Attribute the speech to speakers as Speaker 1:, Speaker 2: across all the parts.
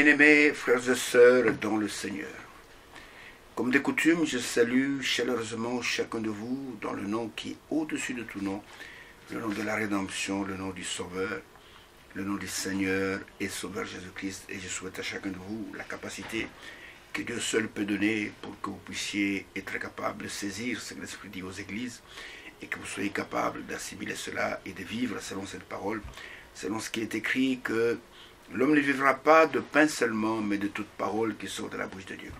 Speaker 1: Bien-aimés frères et sœurs dans le Seigneur, comme de coutume, je salue chaleureusement chacun de vous dans le nom qui est au-dessus de tout nom, le nom de la rédemption, le nom du Sauveur, le nom du Seigneur et Sauveur Jésus-Christ. Et je souhaite à chacun de vous la capacité que Dieu seul peut donner pour que vous puissiez être capable de saisir ce que l'Esprit dit aux églises et que vous soyez capable d'assimiler cela et de vivre selon cette parole, selon ce qui est écrit que l'homme ne vivra pas de pain seulement, mais de toute parole qui sort de la bouche de Dieu.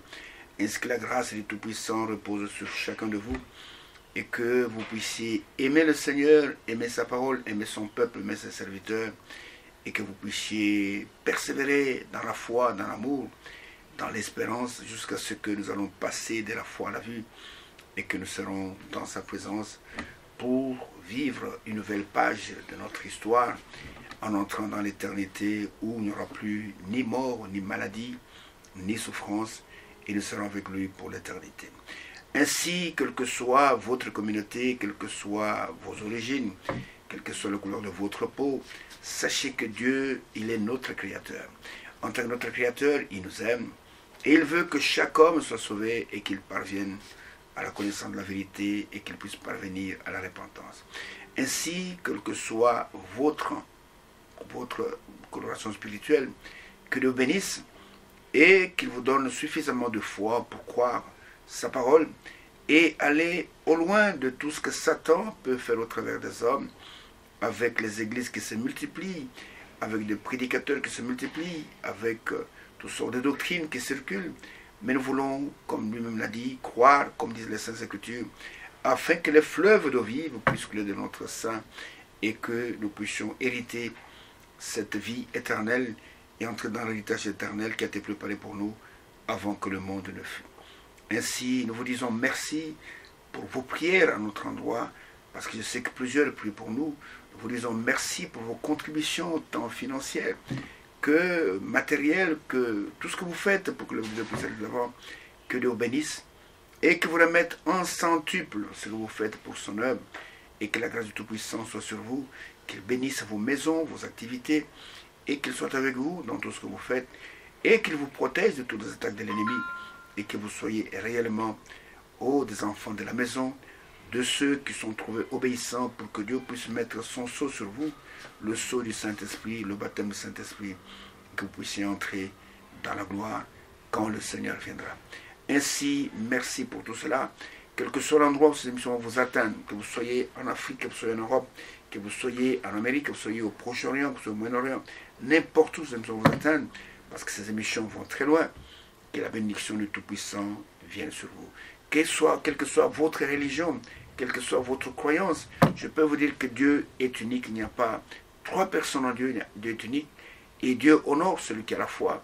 Speaker 1: Ainsi que la grâce du Tout-Puissant repose sur chacun de vous et que vous puissiez aimer le Seigneur, aimer sa parole, aimer son peuple, aimer ses serviteurs et que vous puissiez persévérer dans la foi, dans l'amour, dans l'espérance jusqu'à ce que nous allons passer de la foi à la vue et que nous serons dans sa présence pour vivre une nouvelle page de notre histoire en entrant dans l'éternité où il n'y aura plus ni mort, ni maladie, ni souffrance, et nous serons avec lui pour l'éternité. Ainsi, quelle que soit votre communauté, quelles que soient vos origines, quelle que soit la couleur de votre peau, sachez que Dieu, il est notre Créateur. En tant que notre Créateur, il nous aime, et il veut que chaque homme soit sauvé et qu'il parvienne à la connaissance de la vérité et qu'il puisse parvenir à la repentance. Ainsi, quelle que soit votre coloration spirituelle, que Dieu bénisse et qu'il vous donne suffisamment de foi pour croire sa parole et aller au loin de tout ce que Satan peut faire au travers des hommes, avec les églises qui se multiplient, avec des prédicateurs qui se multiplient, avec toutes sortes de doctrines qui circulent. Mais nous voulons, comme lui-même l'a dit, croire, comme disent les Saintes Écritures, afin que les fleuves d'eau vive puissent couler de notre sein et que nous puissions hériter cette vie éternelle et entrer dans l'héritage éternel qui a été préparé pour nous avant que le monde ne fût. Ainsi, nous vous disons merci pour vos prières à notre endroit, parce que je sais que plusieurs prient pour nous. Nous vous disons merci pour vos contributions, tant financières que matérielles, que tout ce que vous faites pour que le Dieu puisse aller de l'avant, que Dieu vous bénisse et que vous remette en centuple ce que vous faites pour son œuvre et que la grâce du Tout-Puissant soit sur vous, qu'il bénisse vos maisons, vos activités, et qu'il soit avec vous dans tout ce que vous faites, et qu'il vous protège de toutes les attaques de l'ennemi, et que vous soyez réellement, des enfants de la maison, de ceux qui sont trouvés obéissants pour que Dieu puisse mettre son sceau sur vous, le sceau du Saint-Esprit, le baptême du Saint-Esprit, que vous puissiez entrer dans la gloire quand le Seigneur viendra. Ainsi, merci pour tout cela. Quel que soit l'endroit où ces émissions vont vous atteindre, que vous soyez en Afrique, que vous soyez en Europe, que vous soyez en Amérique, que vous soyez au Proche-Orient, que vous soyez au Moyen-Orient, n'importe où ces émissions vous atteignent, parce que ces émissions vont très loin, que la bénédiction du Tout-Puissant vienne sur vous. Quelle que soit votre religion, quelle que soit votre croyance, je peux vous dire que Dieu est unique, il n'y a pas trois personnes en Dieu, Dieu est unique, et Dieu honore celui qui a la foi,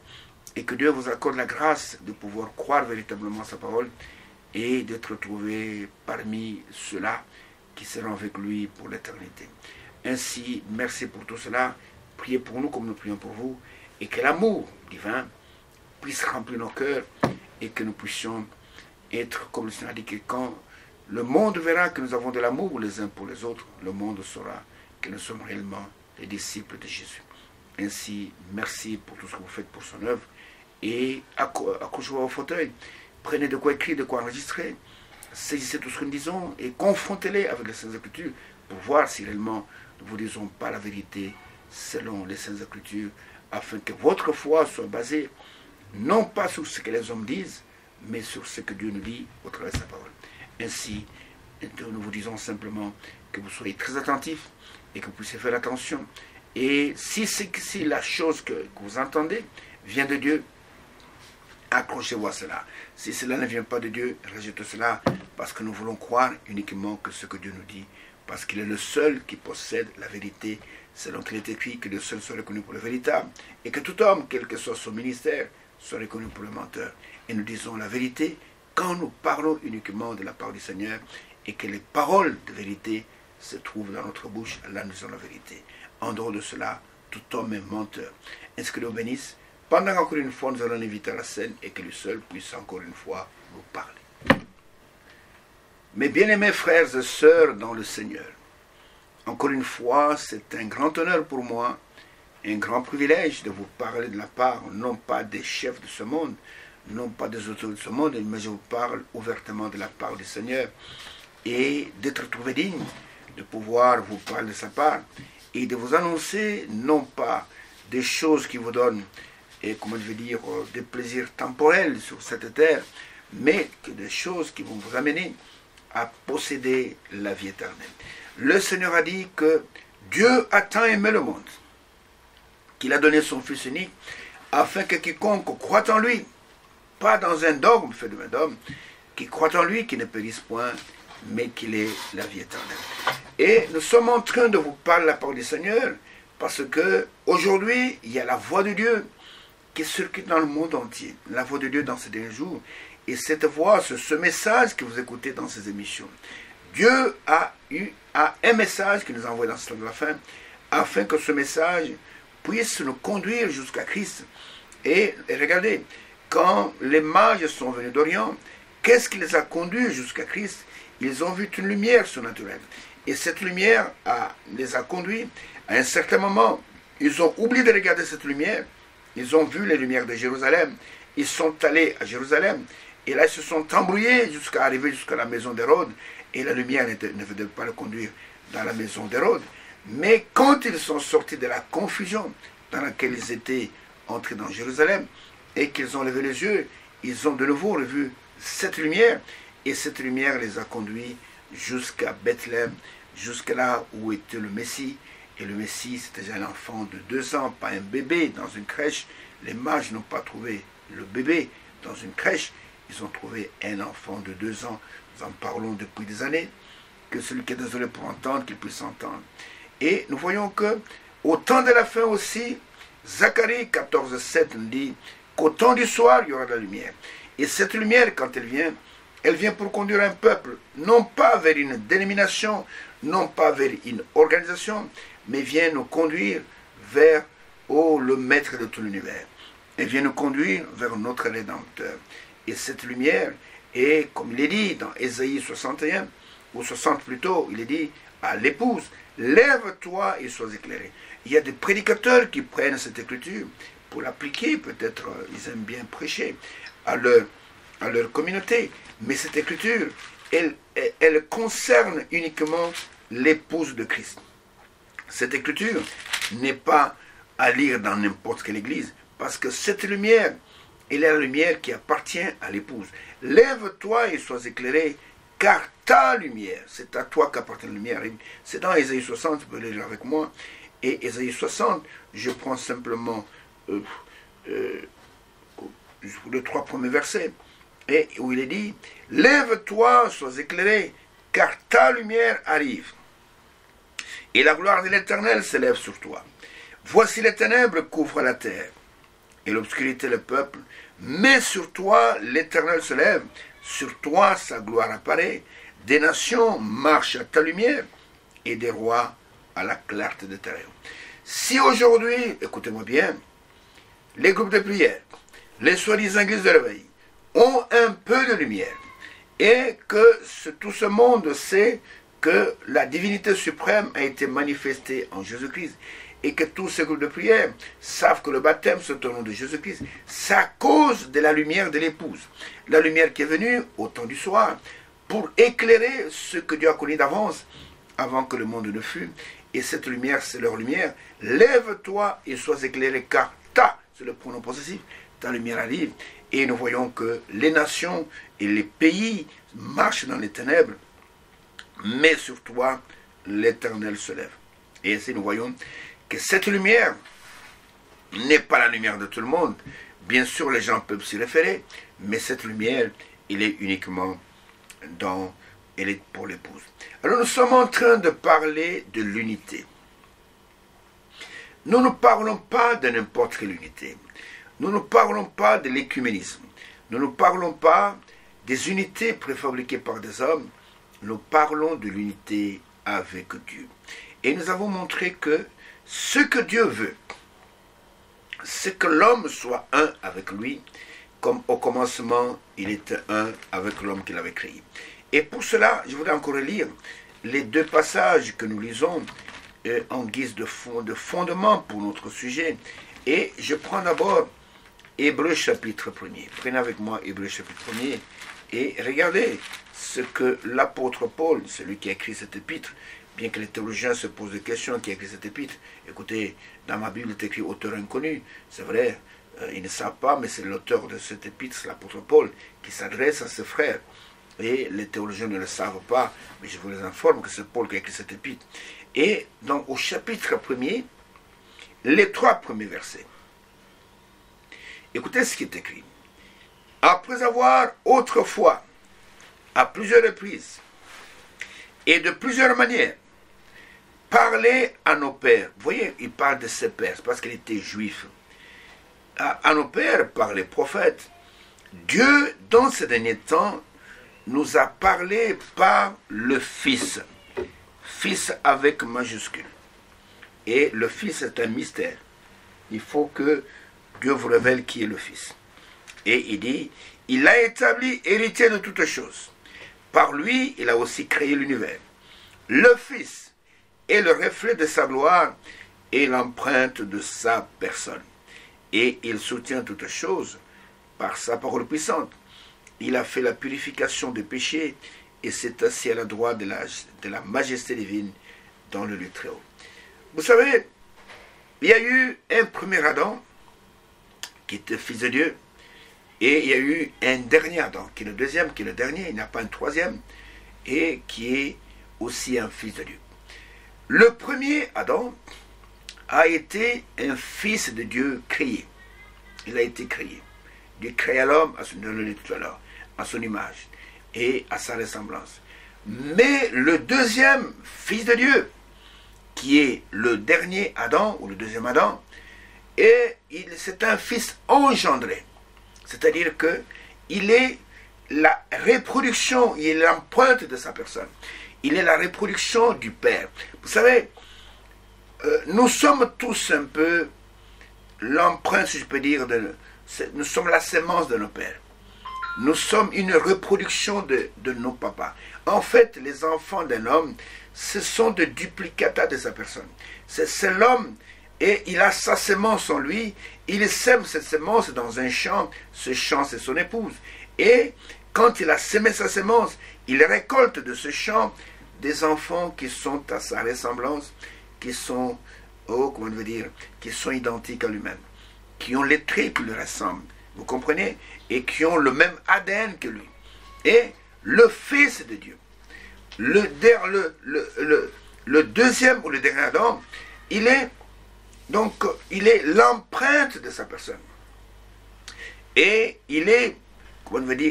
Speaker 1: et que Dieu vous accorde la grâce de pouvoir croire véritablement sa parole, et d'être trouvé parmi ceux-là qui seront avec lui pour l'éternité. Ainsi, merci pour tout cela. Priez pour nous comme nous prions pour vous. Et que l'amour divin puisse remplir nos cœurs et que nous puissions être, comme le Seigneur a dit, que quand le monde verra que nous avons de l'amour les uns pour les autres, le monde saura que nous sommes réellement les disciples de Jésus. Ainsi, merci pour tout ce que vous faites pour son œuvre. Et accrochez-vous au fauteuil. Prenez de quoi écrire, de quoi enregistrer. Saisissez tout ce que nous disons et confrontez-les avec les Saintes Écritures pour voir si réellement nous ne vous disons pas la vérité selon les Saintes Écritures, afin que votre foi soit basée non pas sur ce que les hommes disent, mais sur ce que Dieu nous dit au travers de sa parole. Ainsi, nous vous disons simplement que vous soyez très attentifs et que vous puissiez faire attention. Et si la chose que vous entendez vient de Dieu, accrochez-vous à cela. Si cela ne vient pas de Dieu, rejetez cela, parce que nous voulons croire uniquement que ce que Dieu nous dit, parce qu'il est le seul qui possède la vérité, selon qu'il est écrit que le seul soit reconnu pour le véritable, et que tout homme, quel que soit son ministère, soit reconnu pour le menteur. Et nous disons la vérité quand nous parlons uniquement de la part du Seigneur, et que les paroles de vérité se trouvent dans notre bouche, là nous disons la vérité. En dehors de cela, tout homme est menteur. Est-ce que Dieu bénisse? Pendant qu'encore une fois, nous allons l'inviter à la scène et que lui seul puisse encore une fois nous parler. Mes bien-aimés frères et sœurs dans le Seigneur, encore une fois, c'est un grand honneur pour moi un grand privilège de vous parler de la part, non pas des chefs de ce monde, non pas des autorités de ce monde, mais je vous parle ouvertement de la part du Seigneur, et d'être trouvé digne de pouvoir vous parler de sa part, et de vous annoncer non pas des choses qui vous donnent, et comment je vais dire, des plaisirs temporels sur cette terre, mais que des choses qui vont vous amener à posséder la vie éternelle. Le Seigneur a dit que Dieu a tant aimé le monde, qu'il a donné son Fils unique, afin que quiconque croit en lui, pas dans un dogme fait de main d'homme, qui croit en lui, qui ne périsse point, mais qu'il ait la vie éternelle. Et nous sommes en train de vous parler de la parole du Seigneur, parce que aujourd'hui, il y a la voix de Dieu qui circule dans le monde entier, la voix de Dieu dans ces derniers jours. Et cette voix, ce message que vous écoutez dans ces émissions, Dieu a un message qu'il nous a envoyé dans ce temps de la fin, afin que ce message puisse nous conduire jusqu'à Christ. Et regardez, quand les mages sont venus d'Orient, qu'est-ce qui les a conduits jusqu'à Christ? Ils ont vu une lumière surnaturelle. Et cette lumière les a conduits à un certain moment. Ils ont oublié de regarder cette lumière. Ils ont vu les lumières de Jérusalem. Ils sont allés à Jérusalem. Et là, ils se sont embrouillés jusqu'à arriver jusqu'à la maison d'Hérode. Et la lumière ne venait pas le conduire dans la maison d'Hérode. Mais quand ils sont sortis de la confusion dans laquelle ils étaient entrés dans Jérusalem, et qu'ils ont levé les yeux, ils ont de nouveau revu cette lumière. Et cette lumière les a conduits jusqu'à Bethléem, jusqu'à là où était le Messie. Et le Messie, c'était déjà un enfant de 2 ans, pas un bébé dans une crèche. Les mages n'ont pas trouvé le bébé dans une crèche. Ils ont trouvé un enfant de 2 ans. Nous en parlons depuis des années. Que celui qui est désolé pour entendre, qu'il puisse entendre. Et nous voyons que, au temps de la fin aussi, Zacharie 14,7 nous dit qu'au temps du soir, il y aura de la lumière. Et cette lumière, quand elle vient pour conduire un peuple, non pas vers une dénomination, non pas vers une organisation, mais vient nous conduire vers le maître de tout l'univers. Elle vient nous conduire vers notre Rédempteur. Et cette lumière est, comme il est dit dans Ésaïe 61, ou 60 plutôt, il est dit à l'épouse, lève-toi et sois éclairé. Il y a des prédicateurs qui prennent cette écriture pour l'appliquer, peut-être ils aiment bien prêcher à leur communauté, mais cette écriture, elle concerne uniquement l'épouse de Christ. Cette écriture n'est pas à lire dans n'importe quelle église, parce que cette lumière, elle est la lumière qui appartient à l'épouse. Lève-toi et sois éclairé, car ta lumière, c'est à toi qu'appartient la lumière. C'est dans Ésaïe 60, vous pouvez le lire avec moi. Et Ésaïe 60, je prends simplement les 3 premiers versets, et où il est dit, lève-toi, sois éclairé, car ta lumière arrive. Et la gloire de l'Éternel s'élève sur toi. Voici les ténèbres couvrent la terre, et l'obscurité le peuple, mais sur toi l'Éternel se lève, sur toi sa gloire apparaît, des nations marchent à ta lumière, et des rois à la clarté de tes rayons. Si aujourd'hui, écoutez-moi bien, les groupes de prière, les soi-disant églises de réveil, ont un peu de lumière, et que tout ce monde sait que la divinité suprême a été manifestée en Jésus-Christ, et que tous ces groupes de prière savent que le baptême, c'est au nom de Jésus-Christ, c'est à cause de la lumière de l'épouse. La lumière qui est venue au temps du soir pour éclairer ce que Dieu a connu d'avance, avant que le monde ne fût. Et cette lumière, c'est leur lumière. Lève-toi et sois éclairé, car ta, c'est le pronom possessif, ta lumière arrive. Et nous voyons que les nations et les pays marchent dans les ténèbres, mais sur toi, l'Éternel se lève. Et ainsi nous voyons que cette lumière n'est pas la lumière de tout le monde. Bien sûr, les gens peuvent s'y référer, mais cette lumière, elle est uniquement elle est pour l'épouse. Alors nous sommes en train de parler de l'unité. Nous ne parlons pas de n'importe quelle unité. Nous ne parlons pas de l'écuménisme. Nous ne parlons pas des unités préfabriquées par des hommes. Nous parlons de l'unité avec Dieu. Et nous avons montré que ce que Dieu veut, c'est que l'homme soit un avec lui, comme au commencement, il était un avec l'homme qu'il avait créé. Et pour cela, je voudrais encore lire les 2 passages que nous lisons en guise de fondement pour notre sujet. Et je prends d'abord Hébreux chapitre 1er. Prenez avec moi Hébreux chapitre 1er et regardez ce que l'apôtre Paul, celui qui a écrit cette épître, bien que les théologiens se posent des questions, qui a écrit cette épître. Écoutez, dans ma Bible, il est écrit auteur inconnu. C'est vrai, ils ne savent pas, mais c'est l'auteur de cette épître, c'est l'apôtre Paul, qui s'adresse à ses frères. Et les théologiens ne le savent pas, mais je vous les informe que c'est Paul qui a écrit cette épître. Et donc au chapitre 1er, les 3 premiers versets. Écoutez ce qui est écrit. Après avoir autrefois, à plusieurs reprises, et de plusieurs manières, parlé à nos pères. Vous voyez, il parle de ses pères, c'est parce qu'il était juif. À nos pères, par les prophètes, Dieu, dans ces derniers temps, nous a parlé par le Fils. Fils avec majuscule. Et le Fils est un mystère. Il faut que Dieu vous révèle qui est le Fils. Et il dit, il a établi héritier de toutes choses. Par lui, il a aussi créé l'univers. Le Fils est le reflet de sa gloire et l'empreinte de sa personne. Et il soutient toutes choses par sa parole puissante. Il a fait la purification des péchés et s'est assis à la droite de la majesté divine dans le lieu très haut. Vous savez, il y a eu un premier Adam qui était fils de Dieu, et il y a eu un dernier Adam, qui est le deuxième, qui est le dernier, il n'y a pas un troisième, et qui est aussi un fils de Dieu. Le premier Adam a été un fils de Dieu créé. Il a été créé. Dieu créa l'homme, à son image et à sa ressemblance. Mais le deuxième fils de Dieu, qui est le dernier Adam, ou le deuxième Adam, c'est un fils engendré. C'est-à-dire qu'il est la reproduction, il est l'empreinte de sa personne. Il est la reproduction du Père. Vous savez, nous sommes tous un peu l'empreinte, si je peux dire, nous sommes la sémence de nos pères. Nous sommes une reproduction de nos papas. En fait, les enfants d'un homme, ce sont des duplicata de sa personne. C'est l'homme, et il a sa sémence en lui, il sème cette sémence dans un champ, ce champ c'est son épouse. Et quand il a sémé sa sémence, il récolte de ce champ des enfants qui sont à sa ressemblance, qui sont, qui sont identiques à lui-même, qui ont les traits qui lui ressemblent, vous comprenez, et qui ont le même ADN que lui. Et le Fils de Dieu, le deuxième ou le dernier Adam, il est l'empreinte de sa personne. Et il est,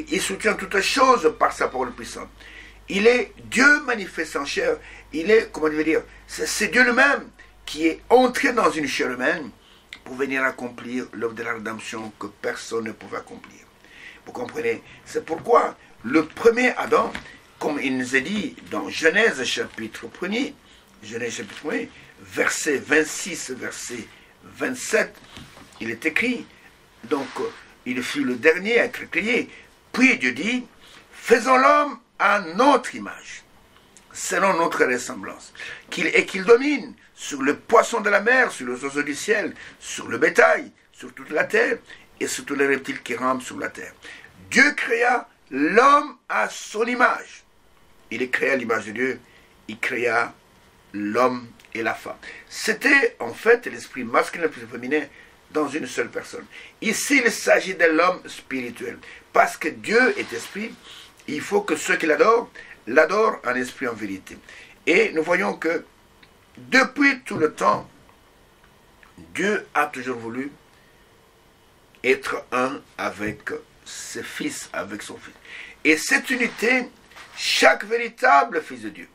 Speaker 1: il soutient toutes choses par sa parole puissante. Il est Dieu manifesté en chair. Il est, c'est Dieu lui-même qui est entré dans une chair humaine pour venir accomplir l'œuvre de la rédemption que personne ne pouvait accomplir. Vous comprenez? C'est pourquoi le premier Adam, comme il nous est dit dans Genèse chapitre 1er, verset 26, verset 27, il est écrit, donc il fut le dernier à être créé. Puis Dieu dit, faisons l'homme à notre image, selon notre ressemblance, qu'il domine sur le poisson de la mer, sur les oiseaux du ciel, sur le bétail, sur toute la terre, et sur tous les reptiles qui rampent sur la terre. Dieu créa l'homme à son image. Il est créé à l'image de Dieu, il créa l'homme et la femme. C'était en fait l'esprit masculin et féminin dans une seule personne. Ici, il s'agit de l'homme spirituel. Parce que Dieu est esprit, il faut que ceux qui l'adorent en esprit en vérité. Et nous voyons que depuis tout le temps, Dieu a toujours voulu être un avec ses fils, avec son fils. Et cette unité, chaque véritable fils de Dieu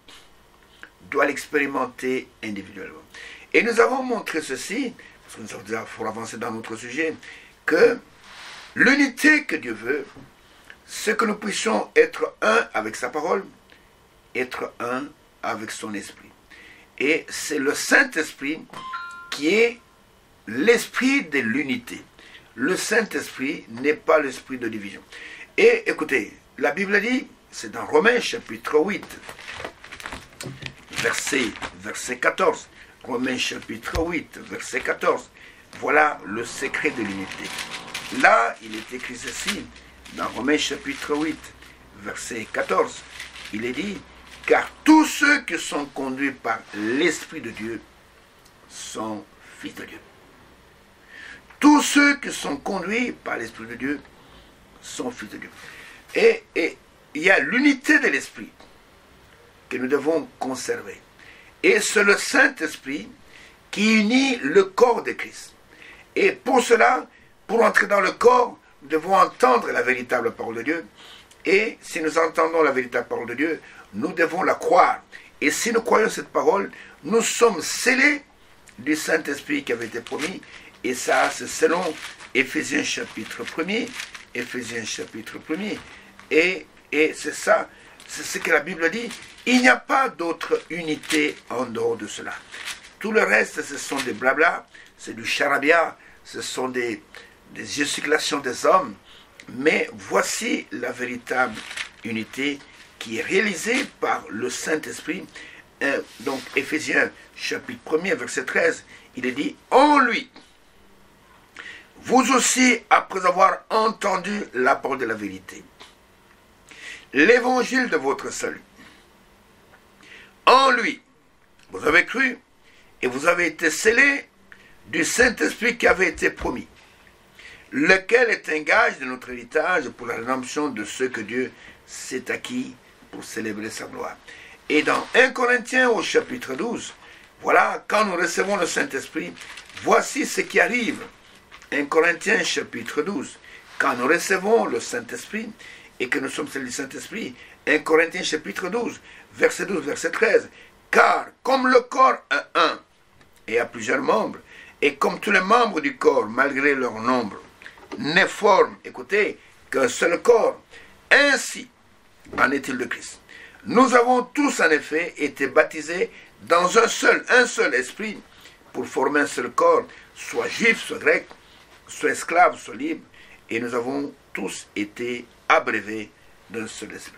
Speaker 1: doit l'expérimenter individuellement. Et nous avons montré ceci, parce que nous avons déjà, pour avancer dans notre sujet, que l'unité que Dieu veut, c'est que nous puissions être un avec sa parole, être un avec son esprit. Et c'est le Saint-Esprit qui est l'esprit de l'unité. Le Saint-Esprit n'est pas l'esprit de division. Et écoutez, la Bible dit, c'est dans Romains chapitre 8, verset 14. Romains chapitre 8, verset 14. Voilà le secret de l'unité. Là, il est écrit ceci, dans Romains chapitre 8, verset 14. Il est dit, car tous ceux qui sont conduits par l'Esprit de Dieu sont fils de Dieu. Tous ceux qui sont conduits par l'Esprit de Dieu sont fils de Dieu. Et il y a l'unité de l'Esprit que nous devons conserver. Et c'est le Saint-Esprit qui unit le corps de Christ. Et pour cela, pour entrer dans le corps, nous devons entendre la véritable parole de Dieu. Et si nous entendons la véritable parole de Dieu, nous devons la croire. Et si nous croyons cette parole, nous sommes scellés du Saint-Esprit qui avait été promis. Et ça, c'est selon Éphésiens chapitre 1er. Éphésiens chapitre 1er. Et c'est ça, c'est ce que la Bible dit. Il n'y a pas d'autre unité en dehors de cela. Tout le reste, ce sont des blabla, c'est du charabia, ce sont des gesticulations des hommes. Mais voici la véritable unité qui est réalisée par le Saint-Esprit. Donc, Éphésiens chapitre 1er, verset 13, il est dit, en lui, vous aussi, après avoir entendu la parole de la vérité, l'évangile de votre salut, en lui, vous avez cru et vous avez été scellés du Saint-Esprit qui avait été promis, lequel est un gage de notre héritage pour la rédemption de ceux que Dieu s'est acquis pour célébrer sa gloire. Et dans 1 Corinthiens au chapitre 12, voilà, quand nous recevons le Saint-Esprit, voici ce qui arrive. 1 Corinthiens chapitre 12, quand nous recevons le Saint-Esprit et que nous sommes scellés du Saint-Esprit, 1 Corinthiens chapitre 12, verset 12, verset 13, car comme le corps est un et a plusieurs membres, et comme tous les membres du corps, malgré leur nombre, ne forment, écoutez, qu'un seul corps, ainsi en est-il de Christ. Nous avons tous en effet été baptisés dans un seul esprit, pour former un seul corps, soit juif, soit grec, soit esclave, soit libre, et nous avons tous été abreuvés d'un seul esprit.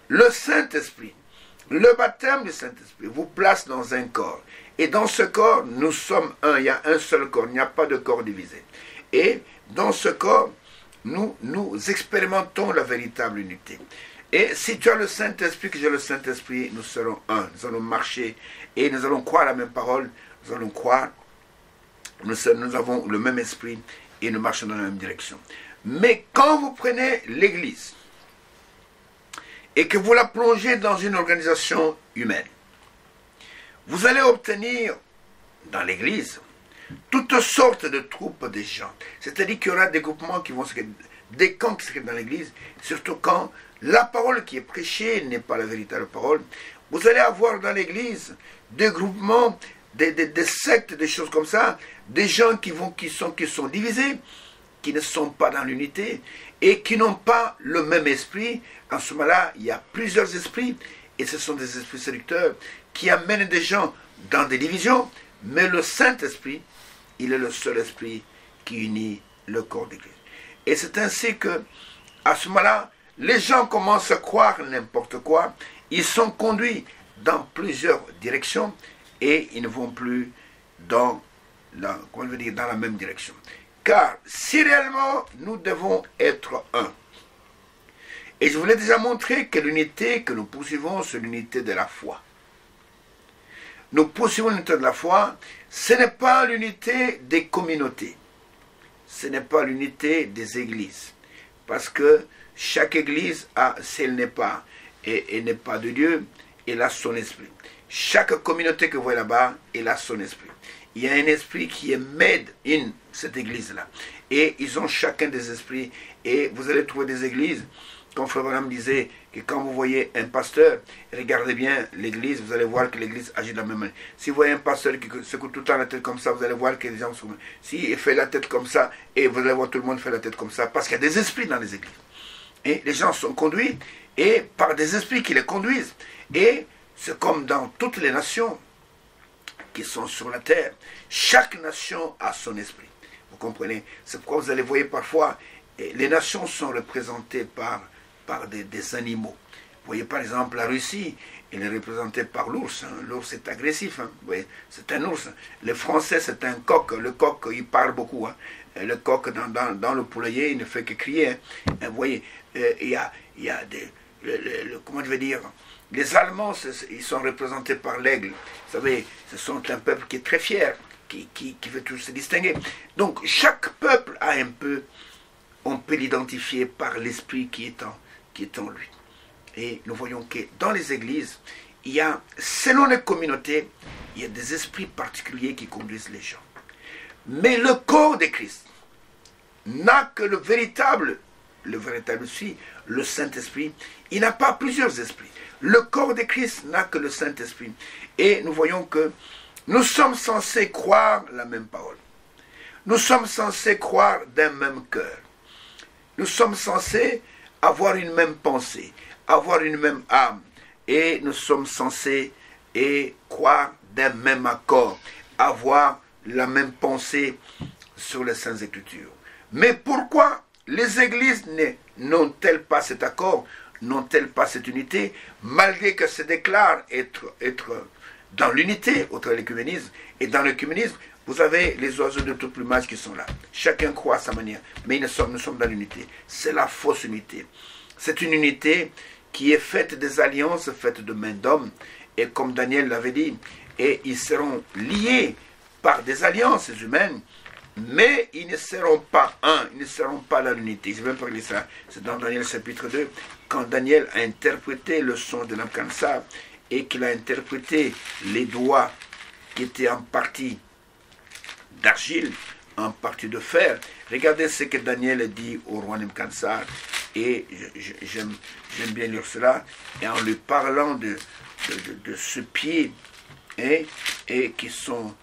Speaker 1: Le Saint-Esprit, le baptême du Saint-Esprit vous place dans un corps. Et dans ce corps, nous sommes un. Il y a un seul corps. Il n'y a pas de corps divisé. Et dans ce corps, nous expérimentons la véritable unité. Et si tu as le Saint-Esprit, que j'ai le Saint-Esprit, nous serons un. Nous allons marcher et nous allons croire la même parole. Nous allons croire. Nous avons le même esprit et nous marchons dans la même direction. Mais quand vous prenez l'Église et que vous la plongez dans une organisation humaine, vous allez obtenir dans l'Église toutes sortes de troupes de gens. C'est-à-dire qu'il y aura des groupements qui vont se créer, des camps qui se créent dans l'Église, surtout quand la parole qui est prêchée n'est pas la véritable parole. Vous allez avoir dans l'Église des groupements, des sectes, des choses comme ça, des gens qui sont divisés, qui ne sont pas dans l'unité et qui n'ont pas le même esprit. En ce moment-là, il y a plusieurs esprits et ce sont des esprits séducteurs qui amènent des gens dans des divisions, mais le Saint-Esprit, il est le seul esprit qui unit le corps d'Église. Et c'est ainsi que, à ce moment-là, les gens commencent à croire n'importe quoi, ils sont conduits dans plusieurs directions et ils ne vont plus dans la même direction. Car si réellement nous devons être un, et je vous l'ai déjà montré que l'unité que nous poursuivons, c'est l'unité de la foi. Nous poursuivons l'unité de la foi, ce n'est pas l'unité des communautés, ce n'est pas l'unité des églises, parce que chaque église a, si elle n'est pas, et n'est pas de Dieu, elle a son esprit. Chaque communauté que vous voyez là-bas, elle a son esprit. Il y a un esprit qui est made in cette église-là. Et ils ont chacun des esprits. Et vous allez trouver des églises, comme Frère Branham disait, que quand vous voyez un pasteur, regardez bien l'église, vous allez voir que l'église agit de la même manière. Si vous voyez un pasteur qui secoue tout le temps la tête comme ça, vous allez voir que les gens sont... S'il fait la tête comme ça, et vous allez voir tout le monde fait la tête comme ça, parce qu'il y a des esprits dans les églises. Et les gens sont conduits, et par des esprits qui les conduisent. Et c'est comme dans toutes les nations qui sont sur la terre. Chaque nation a son esprit. Vous comprenez? C'est pourquoi vous allez voir parfois, les nations sont représentées par des animaux. Vous voyez par exemple la Russie, il est représenté par l'ours. Hein. L'ours est agressif. Hein. Oui, c'est un ours. Le français, c'est un coq. Le coq, il parle beaucoup. Hein. Le coq, dans le poulailler, il ne fait que crier. Hein. Vous voyez, il y a des... comment je vais dire, les Allemands, ils sont représentés par l'aigle. Vous savez, ce sont un peuple qui est très fier, qui veut tous se distinguer. Donc, chaque peuple a un peu, on peut l'identifier par l'esprit qui est en lui. Et nous voyons que dans les églises, il y a, selon les communautés, il y a des esprits particuliers qui conduisent les gens. Mais le corps de Christ n'a que le véritable esprit, le Saint-Esprit. Il n'a pas plusieurs esprits. Le corps de Christ n'a que le Saint-Esprit. Et nous voyons que nous sommes censés croire la même parole. Nous sommes censés croire d'un même cœur. Nous sommes censés avoir une même pensée, avoir une même âme. Et nous sommes censés croire d'un même accord, avoir la même pensée sur les Saintes Écritures. Mais pourquoi les églises n'ont-elles pas cet accord, n'ont-elles pas cette unité, malgré que se déclarent être dans l'unité au travers de l'œcuménisme? Et dans l'œcuménisme, vous avez les oiseaux de tout plumage qui sont là. Chacun croit à sa manière, mais nous sommes dans l'unité. C'est la fausse unité. C'est une unité qui est faite des alliances, faite de main d'hommes. Et comme Daniel l'avait dit, et ils seront liés par des alliances humaines, mais ils ne seront pas un, ils ne seront pas dans l'unité. Je vais même parler de ça. C'est dans Daniel chapitre 2, quand Daniel a interprété le son de Nabuchodonosor et qu'il a interprété les doigts qui étaient en partie d'argile, en partie de fer. Regardez ce que Daniel dit au roi Nabuchodonosor, et j'aime bien lire cela, et en lui parlant de ce pied, et qui sont...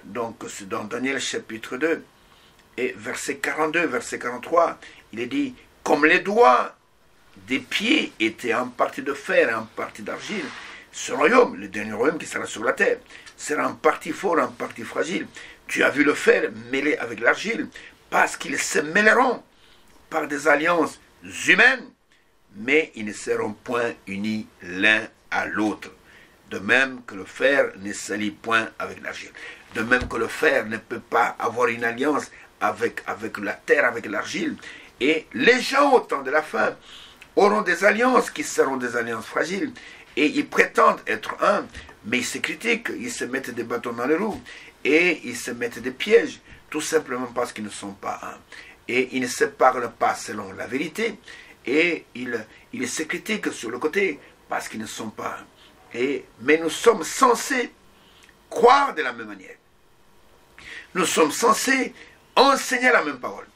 Speaker 1: donc c'est dans Daniel chapitre 2 et verset 42, verset 43, il est dit, comme les doigts des pieds étaient en partie de fer et en partie d'argile, ce royaume, le dernier royaume qui sera sur la terre, sera en partie fort, en partie fragile. Tu as vu le fer mêlé avec l'argile, parce qu'ils se mêleront par des alliances humaines, mais ils ne seront point unis l'un à l'autre. De même que le fer ne s'allie point avec l'argile. De même que le fer ne peut pas avoir une alliance avec la terre, avec l'argile. Et les gens au temps de la fin auront des alliances qui seront des alliances fragiles. Et ils prétendent être un, mais ils se critiquent, ils se mettent des bâtons dans les roues. Et ils se mettent des pièges, tout simplement parce qu'ils ne sont pas un. Et ils ne se parlent pas selon la vérité. Et ils se critiquent sur le côté parce qu'ils ne sont pas un. Mais nous sommes censés croire de la même manière. Nous sommes censés enseigner la même parole.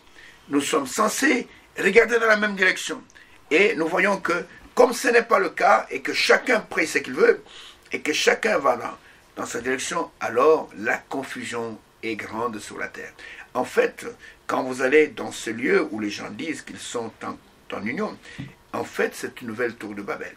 Speaker 1: Nous sommes censés regarder dans la même direction. Et nous voyons que, comme ce n'est pas le cas, et que chacun prie ce qu'il veut, et que chacun va dans sa direction, alors la confusion est grande sur la terre. En fait, quand vous allez dans ce lieu où les gens disent qu'ils sont en union, en fait, c'est une nouvelle tour de Babel.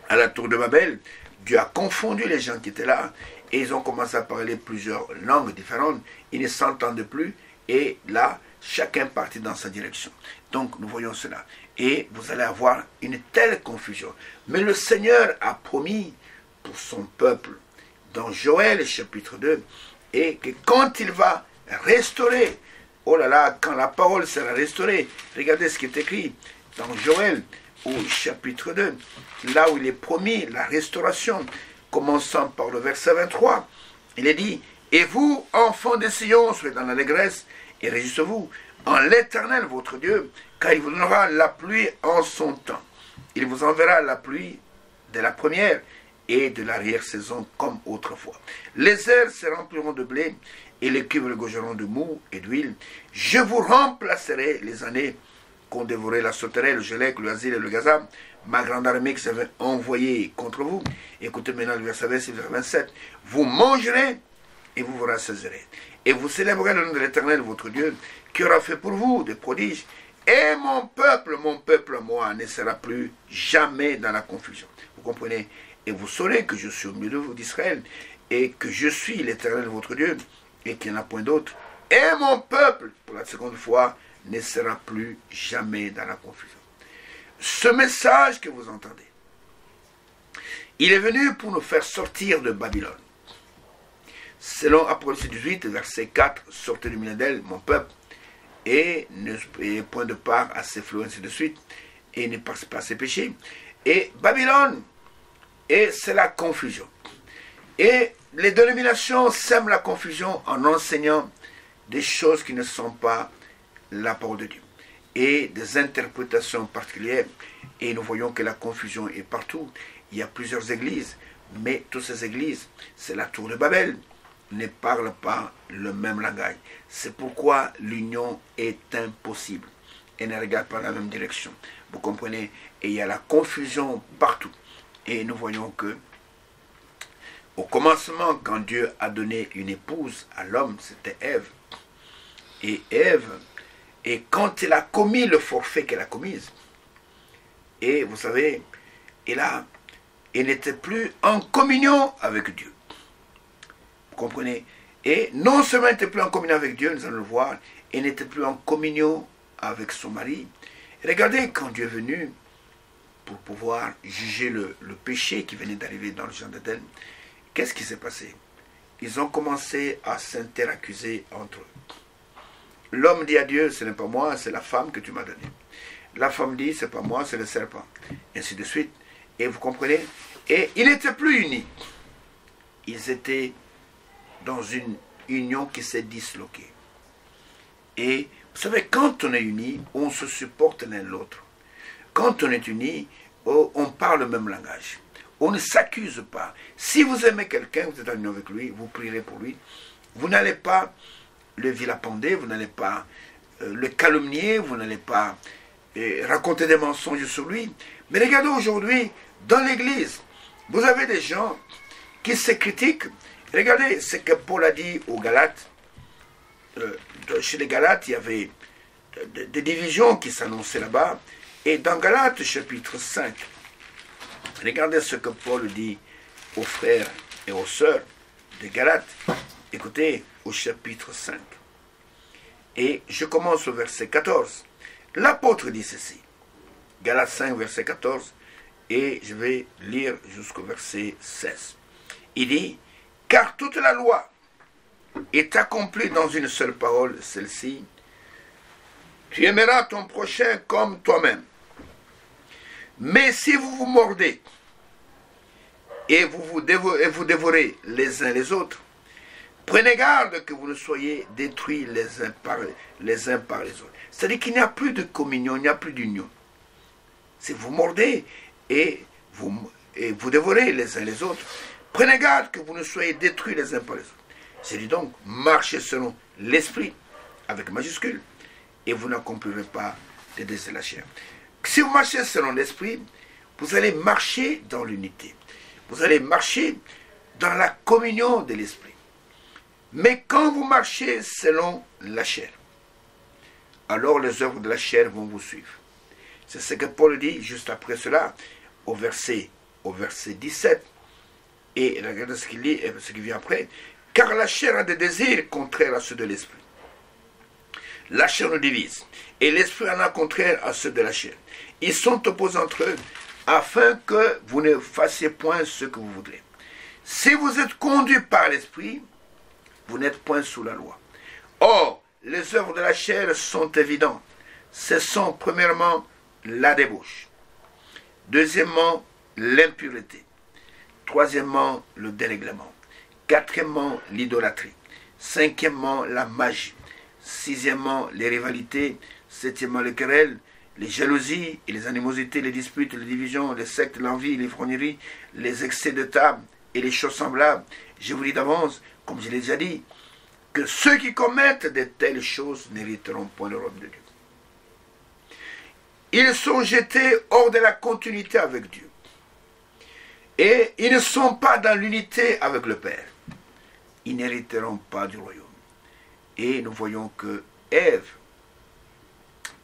Speaker 1: À la tour de Babel, Dieu a confondu les gens qui étaient là, et ils ont commencé à parler plusieurs langues différentes, ils ne s'entendent plus, et là, chacun partit dans sa direction. Donc, nous voyons cela. Et vous allez avoir une telle confusion. Mais le Seigneur a promis pour son peuple, dans Joël chapitre 2, et que quand il va restaurer, oh là là, quand la parole sera restaurée, regardez ce qui est écrit dans Joël, au chapitre 2, là où il est promis la restauration, commençant par le verset 23, il est dit, « Et vous, enfants de Sion, soyez dans l'allégresse, et réjouissez-vous en l'Éternel, votre Dieu, car il vous donnera la pluie en son temps. Il vous enverra la pluie de la première et de l'arrière-saison comme autrefois. Les airs se rempliront de blé, et les cuves regorgeront de mou et d'huile. Je vous remplacerai les années qu'on dévorait la sauterelle, le gelec, le asile et le gazam, ma grande armée qui s'avait envoyée contre vous. » Écoutez maintenant le verset 26 et le verset 27. « Vous mangerez et vous vous rassasierez. Et vous célébrerez le nom de l'Éternel, votre Dieu, qui aura fait pour vous des prodiges. Et mon peuple, moi, ne sera plus jamais dans la confusion. » Vous comprenez? « Et vous saurez que je suis au milieu de vous d'Israël, et que je suis l'Éternel, votre Dieu, et qu'il n'y en a point d'autre. Et mon peuple, pour la seconde fois, ne sera plus jamais dans la confusion. » Ce message que vous entendez, Il est venu pour nous faire sortir de Babylone. Selon Apocalypse 18, verset 4, « Sortez du milieu d'elle, mon peuple, et ne point de part à ses flots, ainsi de suite, et ne passe pas à ses péchés. » Et Babylone, et c'est la confusion. Et les dénominations sèment la confusion en enseignant des choses qui ne sont pas la parole de Dieu. Et des interprétations particulières. Et nous voyons que la confusion est partout. Il y a plusieurs églises, mais toutes ces églises, c'est la tour de Babel, ne parlent pas le même langage. C'est pourquoi l'union est impossible et ne regarde pas la même direction. Vous comprenez? Et il y a la confusion partout. Et nous voyons que au commencement, quand Dieu a donné une épouse à l'homme, c'était Ève. Et Ève, et quand elle a commis le forfait qu'elle a commis, et vous savez, elle n'était plus en communion avec Dieu. Vous comprenez? Et non seulement elle n'était plus en communion avec Dieu, nous allons le voir, elle n'était plus en communion avec son mari. Et regardez, quand Dieu est venu pour pouvoir juger le péché qui venait d'arriver dans le jardin d'Éden, qu'est-ce qui s'est passé? Ils ont commencé à s'interaccuser entre eux. L'homme dit à Dieu, ce n'est pas moi, c'est la femme que tu m'as donnée. La femme dit, c'est pas moi, c'est le serpent. Et ainsi de suite. Et vous comprenez? Et ils n'étaient plus unis. Ils étaient dans une union qui s'est disloquée. Et vous savez, quand on est unis, on se supporte l'un l'autre. Quand on est unis, on parle le même langage. On ne s'accuse pas. Si vous aimez quelqu'un, vous êtes en union avec lui, vous prierez pour lui, vous n'allez pas le vilipender, vous n'allez pas le calomnier, vous n'allez pas raconter des mensonges sur lui. Mais regardez aujourd'hui, dans l'église, vous avez des gens qui se critiquent. Regardez ce que Paul a dit aux Galates. Chez les Galates, il y avait des divisions qui s'annonçaient là-bas. Et dans Galates, chapitre 5, regardez ce que Paul dit aux frères et aux sœurs de Galates. Écoutez, au chapitre 5. Et je commence au verset 14. L'apôtre dit ceci. Galates 5, verset 14. Et je vais lire jusqu'au verset 16. Il dit, « Car toute la loi est accomplie dans une seule parole, celle-ci. Tu aimeras ton prochain comme toi-même. Mais si vous vous mordez et vous dévorez les uns les autres, prenez garde que vous ne soyez détruits les uns par les autres. » C'est-à-dire qu'il n'y a plus de communion, il n'y a plus d'union. Si vous mordez et vous dévorez les uns les autres, prenez garde que vous ne soyez détruits les uns par les autres. C'est dit donc, marchez selon l'esprit, avec majuscule, et vous n'accomplirez pas les désirs de la chair. Si vous marchez selon l'esprit, vous allez marcher dans l'unité. Vous allez marcher dans la communion de l'esprit. Mais quand vous marchez selon la chair, alors les œuvres de la chair vont vous suivre. C'est ce que Paul dit juste après cela, au verset 17. Et regardez ce qu'il dit, ce qui vient après. Car la chair a des désirs contraires à ceux de l'esprit. La chair nous divise, et l'esprit en a contraire à ceux de la chair. Ils sont opposés entre eux, afin que vous ne fassiez point ce que vous voudrez. Si vous êtes conduits par l'esprit, vous n'êtes point sous la loi. Or, les œuvres de la chair sont évidentes. Ce sont premièrement la débauche. Deuxièmement, l'impureté. Troisièmement, le dérèglement. Quatrièmement, l'idolâtrie. Cinquièmement, la magie. Sixièmement, les rivalités. Septièmement, les querelles, les jalousies et les animosités, les disputes, les divisions, les sectes, l'envie, les frogneries, les excès de table et les choses semblables. Je vous dis d'avance, comme je l'ai déjà dit, que ceux qui commettent de telles choses n'hériteront point le royaume de Dieu. Ils sont jetés hors de la continuité avec Dieu. Et ils ne sont pas dans l'unité avec le Père. Ils n'hériteront pas du royaume. Et nous voyons que Ève,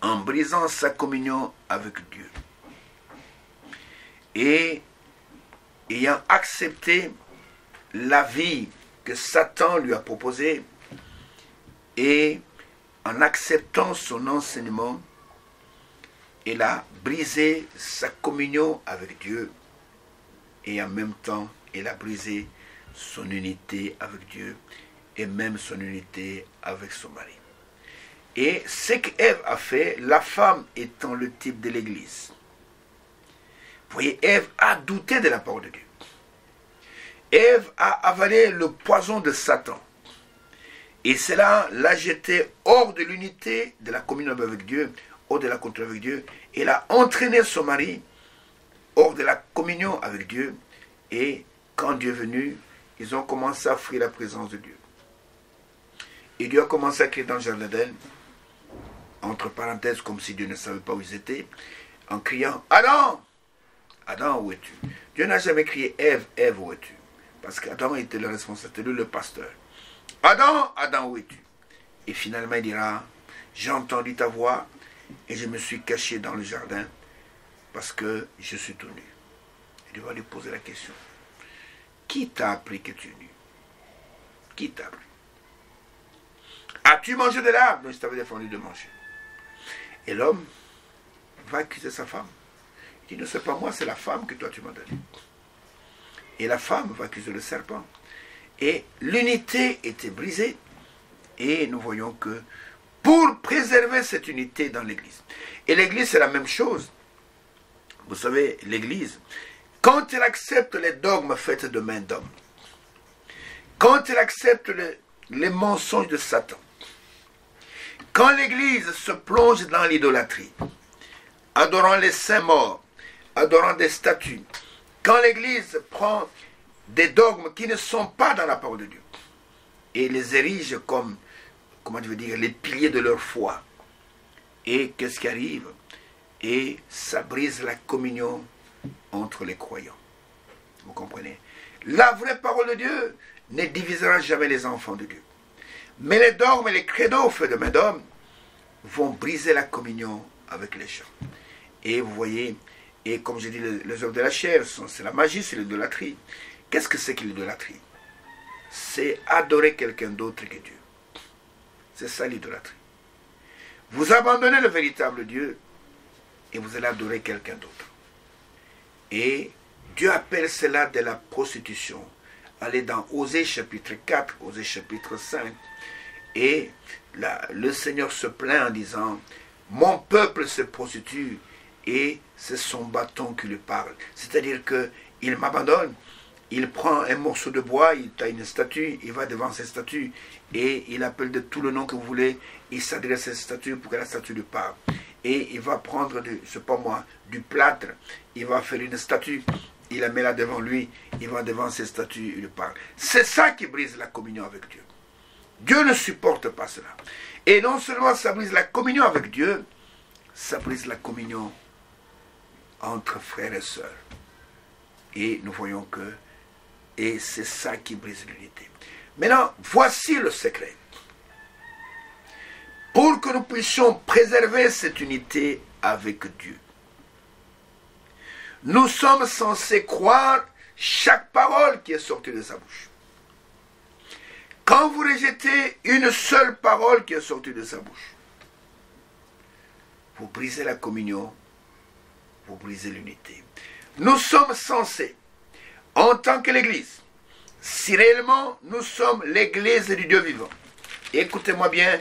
Speaker 1: en brisant sa communion avec Dieu, et ayant accepté la vie que Satan lui a proposée, et en acceptant son enseignement, elle a brisé sa communion avec Dieu. et en même temps, elle a brisé son unité avec Dieu et même son unité avec son mari. Et ce qu'Ève a fait, la femme étant le type de l'Église. Vous voyez, Ève a douté de la parole de Dieu. Ève a avalé le poison de Satan. Et cela l'a jeté hors de l'unité de la communion avec Dieu, hors de la communion avec Dieu. Elle a entraîné son mari hors de la communion avec Dieu. Et quand Dieu est venu, ils ont commencé à fuir la présence de Dieu. Et Dieu a commencé à crier dans le jardin d'Éden, entre parenthèses, comme si Dieu ne savait pas où ils étaient, en criant « Adam ! Adam, où es-tu » Dieu n'a jamais crié « Ève, Ève, où es-tu » Parce qu'Adam était le responsable, c'était lui le pasteur. « Adam, Adam, où es-tu » Et finalement il dira « J'ai entendu ta voix et je me suis caché dans le jardin parce que je suis tout nu. » Et Dieu va lui poser la question. Qui t'a appris que tu es nu? Qui t'a appris? As-tu mangé de l'arbre dont je t'avais défendu de manger? Et l'homme va accuser sa femme. Il dit, ne c'est pas moi, c'est la femme que toi tu m'as donnée. Et la femme va accuser le serpent. Et l'unité était brisée. Et nous voyons que pour préserver cette unité dans l'Église. Et l'Église, c'est la même chose. Vous savez, l'Église, quand elle accepte les dogmes faits de main d'homme, quand elle accepte les mensonges de Satan, quand l'Église se plonge dans l'idolâtrie, adorant les saints morts, adorant des statues, quand l'Église prend des dogmes qui ne sont pas dans la parole de Dieu et les érige comme, comment je veux dire, les piliers de leur foi, et qu'est-ce qui arrive? Et ça brise la communion entre les croyants. Vous comprenez? La vraie parole de Dieu ne divisera jamais les enfants de Dieu. Mais les dogmes et les credos faits de main d'homme vont briser la communion avec les gens. Et vous voyez, et comme je dis, les œuvres de la chair, c'est la magie, c'est l'idolâtrie. Qu'est-ce que c'est que l'idolâtrie? C'est adorer quelqu'un d'autre que Dieu. C'est ça l'idolâtrie. Vous abandonnez le véritable Dieu et vous allez adorer quelqu'un d'autre. Et Dieu appelle cela de la prostitution. Allez dans Osée chapitre 4, Osée chapitre 5. Et le Seigneur se plaint en disant, mon peuple se prostitue et c'est son bâton qui lui parle. C'est-à-dire qu'il m'abandonne, il prend un morceau de bois, il taille une statue, il va devant cette statue et il appelle de tout le nom que vous voulez, il s'adresse à cette statue pour que la statue lui parle. Et il va prendre, je sais pas moi, du plâtre, il va faire une statue, il la met là devant lui, il va devant cette statue, il lui parle. C'est ça qui brise la communion avec Dieu. Dieu ne supporte pas cela. Et non seulement ça brise la communion avec Dieu, ça brise la communion entre frères et sœurs. Et nous voyons que, et c'est ça qui brise l'unité. Maintenant, voici le secret. Pour que nous puissions préserver cette unité avec Dieu, nous sommes censés croire chaque parole qui est sortie de sa bouche. Quand vous rejetez une seule parole qui est sortie de sa bouche, vous brisez la communion, vous brisez l'unité. Nous sommes censés, en tant que l'Église, si réellement nous sommes l'Église du Dieu vivant, écoutez-moi bien,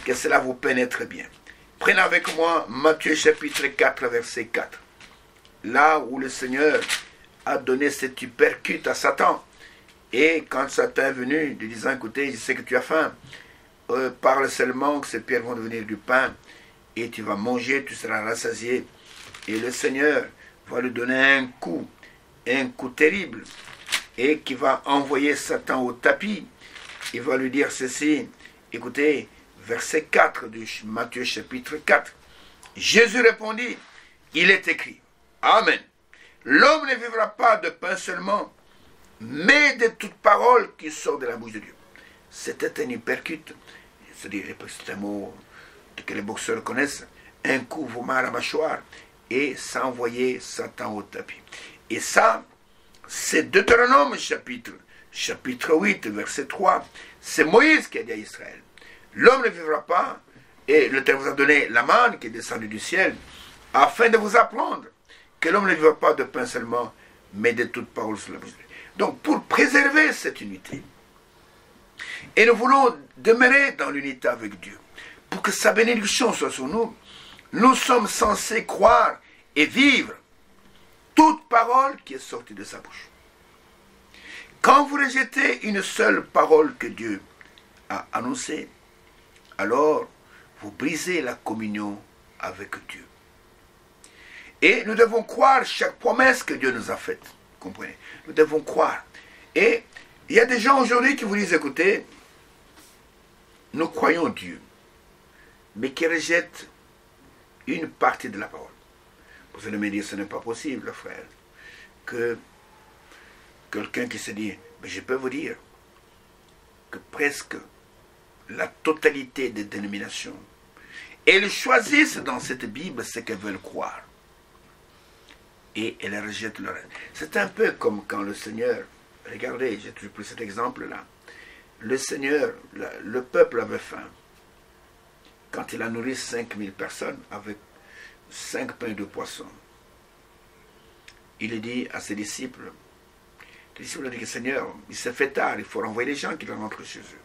Speaker 1: que cela vous pénètre bien. Prenez avec moi Matthieu chapitre 4, verset 4. Là où le Seigneur a donné cet uppercut à Satan. Et quand Satan est venu, lui disant, écoutez, je sais que tu as faim, parle seulement que ces pierres vont devenir du pain, et tu vas manger, tu seras rassasié. Et le Seigneur va lui donner un coup terrible, et qui va envoyer Satan au tapis. Il va lui dire ceci, écoutez, verset 4 de Matthieu chapitre 4. Jésus répondit, il est écrit, Amen. L'homme ne vivra pas de pain seulement, mais de toute parole qui sort de la bouche de Dieu. C'était un hypercute, c'est un mot que les boxeurs connaissent, un coup vous met à la mâchoire, et ça envoyait Satan au tapis. Et ça, c'est Deutéronome chapitre 8, verset 3. C'est Moïse qui a dit à Israël, l'homme ne vivra pas, et l'Éternel vous a donné la manne qui est descendue du ciel, afin de vous apprendre que l'homme ne vivra pas de pain seulement, mais de toute parole sur la bouche. Donc, pour préserver cette unité, et nous voulons demeurer dans l'unité avec Dieu, pour que sa bénédiction soit sur nous, nous sommes censés croire et vivre toute parole qui est sortie de sa bouche. Quand vous rejetez une seule parole que Dieu a annoncée, alors vous brisez la communion avec Dieu. Et nous devons croire chaque promesse que Dieu nous a faite. Comprenez? Nous devons croire. Et il y a des gens aujourd'hui qui vous disent, écoutez, nous croyons Dieu, mais qui rejettent une partie de la parole. Vous allez me dire, ce n'est pas possible, frère, que quelqu'un qui se dit, mais je peux vous dire que presque la totalité des dénominations, elles choisissent dans cette Bible ce qu'elles veulent croire. Et elles rejettent le reste. C'est un peu comme quand le Seigneur, regardez, j'ai toujours pris cet exemple-là, le Seigneur, le peuple avait faim. Quand il a nourri 5000 personnes avec 5 pains et 2 poissons, il a dit à ses disciples, les disciples ont dit, Seigneur, il s'est fait tard, il faut renvoyer les gens qui rentrent chez eux.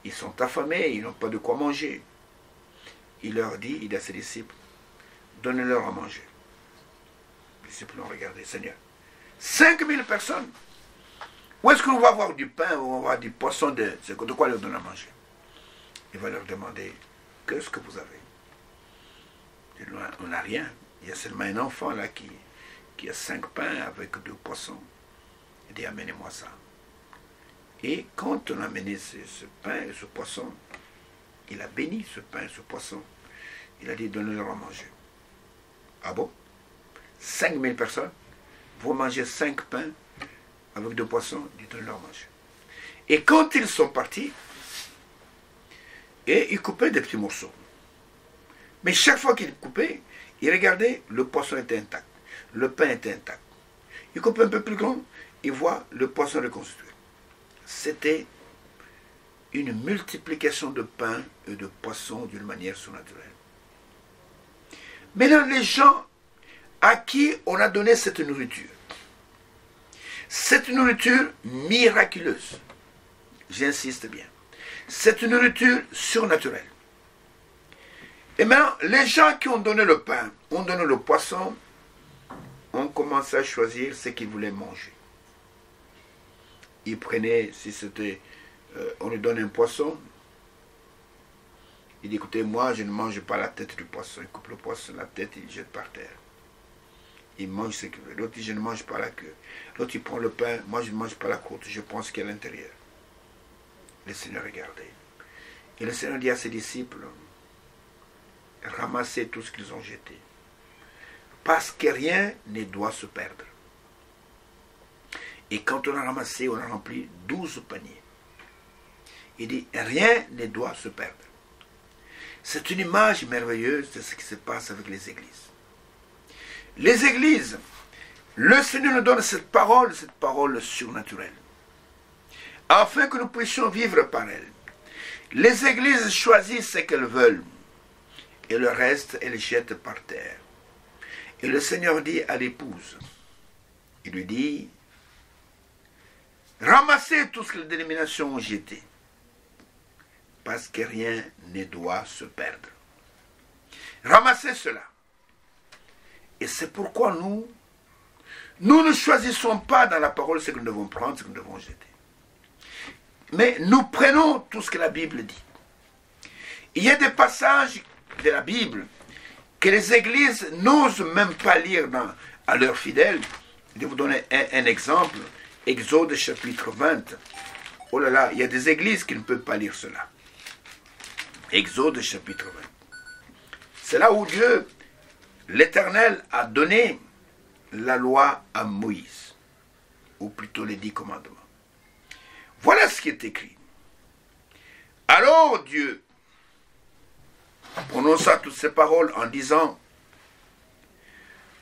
Speaker 1: Ils sont affamés, ils n'ont pas de quoi manger. Il leur dit, il dit à ses disciples, donnez-leur à manger. Les disciples ont regardé, Seigneur, 5000 personnes. Où est-ce qu'on va avoir du pain, ou on va avoir du poisson, de quoi leur donner à manger? Il va leur demander, qu'est-ce que vous avez? On n'a rien. Il y a seulement un enfant là qui a 5 pains avec 2 poissons. Il dit, amenez-moi ça. Et quand on a amené ce pain et ce poisson, il a béni ce pain et ce poisson. Il a dit, donnez-leur à manger. Ah bon? 5000 personnes, vous mangez 5 pains avec 2 poissons, il dit, donnez-leur à manger. Et quand ils sont partis, et ils coupaient des petits morceaux. Mais chaque fois qu'ils coupaient, ils regardaient, le poisson était intact, le pain était intact. Ils coupaient un peu plus grand, ils voient le poisson reconstitué. C'était une multiplication de pain et de poissons d'une manière surnaturelle. Maintenant, les gens à qui on a donné cette nourriture miraculeuse, j'insiste bien, cette nourriture surnaturelle. Et maintenant, les gens qui ont donné le pain, ont donné le poisson, ont commencé à choisir ce qu'ils voulaient manger. Ils prenaient, si c'était, on lui donne un poisson, il dit, écoutez, moi je ne mange pas la tête du poisson. Il coupe le poisson, la tête, il jette par terre. Il mange ce qu'il veut. L'autre dit, je ne mange pas la queue. L'autre, il prend le pain, moi je ne mange pas la croûte, je prends ce qu'il y a à l'intérieur. Le Seigneur regardait. Et le Seigneur dit à ses disciples, ramassez tout ce qu'ils ont jeté. Parce que rien ne doit se perdre. Et quand on a ramassé, on a rempli 12 paniers. Il dit, rien ne doit se perdre. C'est une image merveilleuse de ce qui se passe avec les églises. Les églises, le Seigneur nous donne cette parole surnaturelle, afin que nous puissions vivre par elle. Les églises choisissent ce qu'elles veulent, et le reste, elles jettent par terre. Et le Seigneur dit à l'épouse, il lui dit, ramassez tout ce que les dénominations ont jeté, parce que rien ne doit se perdre. Ramassez cela. Et c'est pourquoi nous ne choisissons pas dans la parole ce que nous devons prendre, ce que nous devons jeter. Mais nous prenons tout ce que la Bible dit. Il y a des passages de la Bible que les églises n'osent même pas lire à leurs fidèles. Je vais vous donner un exemple. Exode chapitre 20. Oh là là, il y a des églises qui ne peuvent pas lire cela. Exode chapitre 20. C'est là où Dieu, l'Éternel, a donné la loi à Moïse, ou plutôt les 10 commandements. Voilà ce qui est écrit. Alors Dieu prononça toutes ces paroles en disant,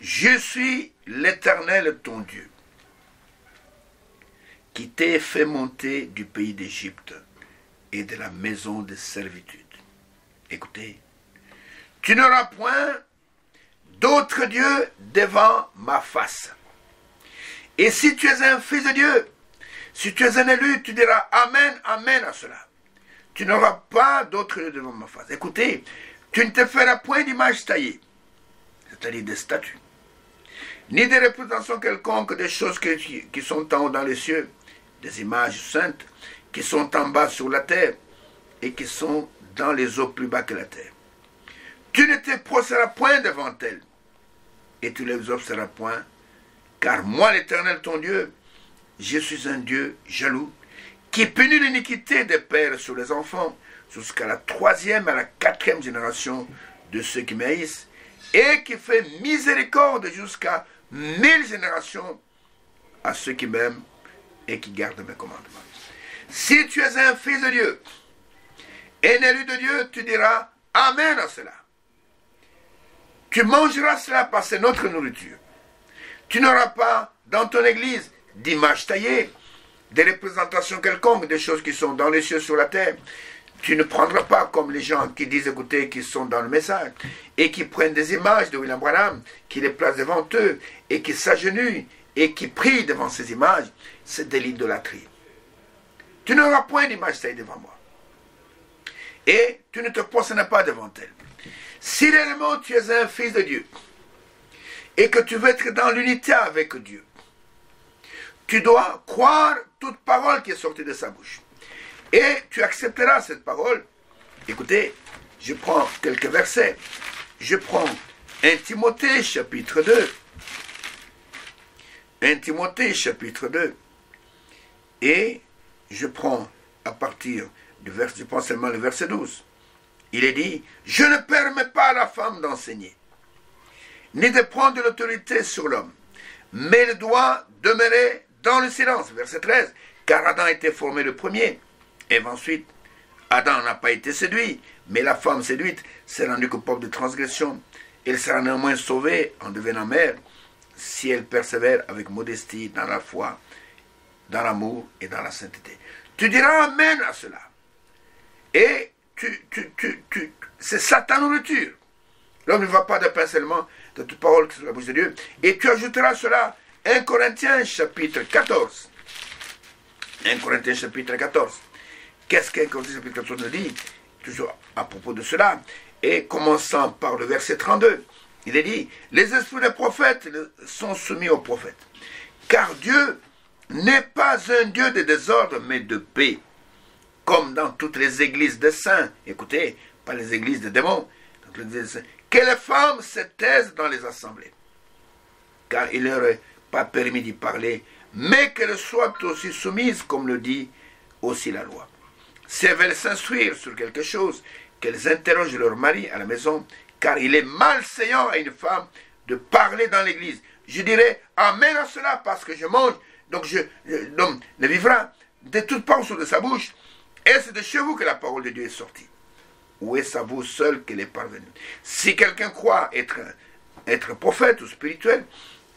Speaker 1: je suis l'Éternel ton Dieu, qui t'ai fait monter du pays d'Égypte et de la maison de servitude. Écoutez, tu n'auras point d'autres dieux devant ma face. Et si tu es un fils de Dieu, si tu es un élu, tu diras Amen, Amen à cela. Tu n'auras pas d'autres dieux devant ma face. Écoutez, tu ne te feras point d'image taillée, c'est-à-dire des statues, ni des représentations quelconques des choses qui sont en haut dans les cieux, des images saintes qui sont en bas sur la terre et qui sont dans les eaux plus bas que la terre. Tu ne te prosterneras point devant elles et tu ne les observeras point, car moi l'Éternel ton Dieu, je suis un Dieu jaloux, qui punit l'iniquité des pères sur les enfants, jusqu'à la 3e et à la 4e génération de ceux qui m'haïssent, et qui fait miséricorde jusqu'à 1000 générations à ceux qui m'aiment et qui gardent mes commandements. Si tu es un fils de Dieu, un élu de Dieu, tu diras Amen à cela. Tu mangeras cela parce que c'est notre nourriture. Tu n'auras pas dans ton église d'images taillées, des représentations quelconques, des choses qui sont dans les cieux, sur la terre. Tu ne prendras pas comme les gens qui disent, écoutez, qui sont dans le message, et qui prennent des images de William Branham, qui les placent devant eux, et qui s'agenouillent, et qui prient devant ces images. C'est de l'idolâtrie. Tu n'auras point d'image taillée devant moi. Et tu ne te prosterneras pas devant elle. Si réellement tu es un fils de Dieu, et que tu veux être dans l'unité avec Dieu, tu dois croire toute parole qui est sortie de sa bouche. Et tu accepteras cette parole. Écoutez, je prends quelques versets. Je prends 1 Timothée chapitre 2. 1 Timothée chapitre 2. Et je prends à partir du verset, je prends seulement le verset 12. Il est dit, je ne permets pas à la femme d'enseigner, ni de prendre de l'autorité sur l'homme, mais elle doit demeurer dans le silence. Verset 13, car Adam a été formé le premier, et ensuite, Adam n'a pas été séduit, mais la femme séduite s'est rendue coupable de transgression. Elle sera néanmoins sauvée en devenant mère, si elle persévère avec modestie dans la foi, dans l'amour et dans la sainteté. Tu diras Amen à cela. Et c'est ça ta nourriture. L'homme ne va pas de pain seulement, de toute parole sur la bouche de Dieu. Et tu ajouteras cela, 1 Corinthiens chapitre 14. 1 Corinthiens chapitre 14. Qu'est-ce qu'un Corinthiens chapitre 14 nous dit? Toujours à propos de cela. Et commençant par le verset 32, il est dit, les esprits des prophètes sont soumis aux prophètes. Car Dieu n'est pas un Dieu de désordre, mais de paix. Comme dans toutes les églises des saints. Écoutez, pas les églises des démons. Que les femmes se taisent dans les assemblées. Car il ne leur est pas permis d'y parler, mais qu'elles soient aussi soumises, comme le dit aussi la loi. Si elles veulent s'instruire sur quelque chose, qu'elles interrogent leur mari à la maison, car il est malséant à une femme de parler dans l'église. Je dirais Amen à cela, parce que je mange, donc l'homme ne vivra de toute parole de sa bouche. Et c'est de chez vous que la parole de Dieu est sortie. Ou est-ce à vous seul qu'elle est parvenue? Si quelqu'un croit être prophète ou spirituel,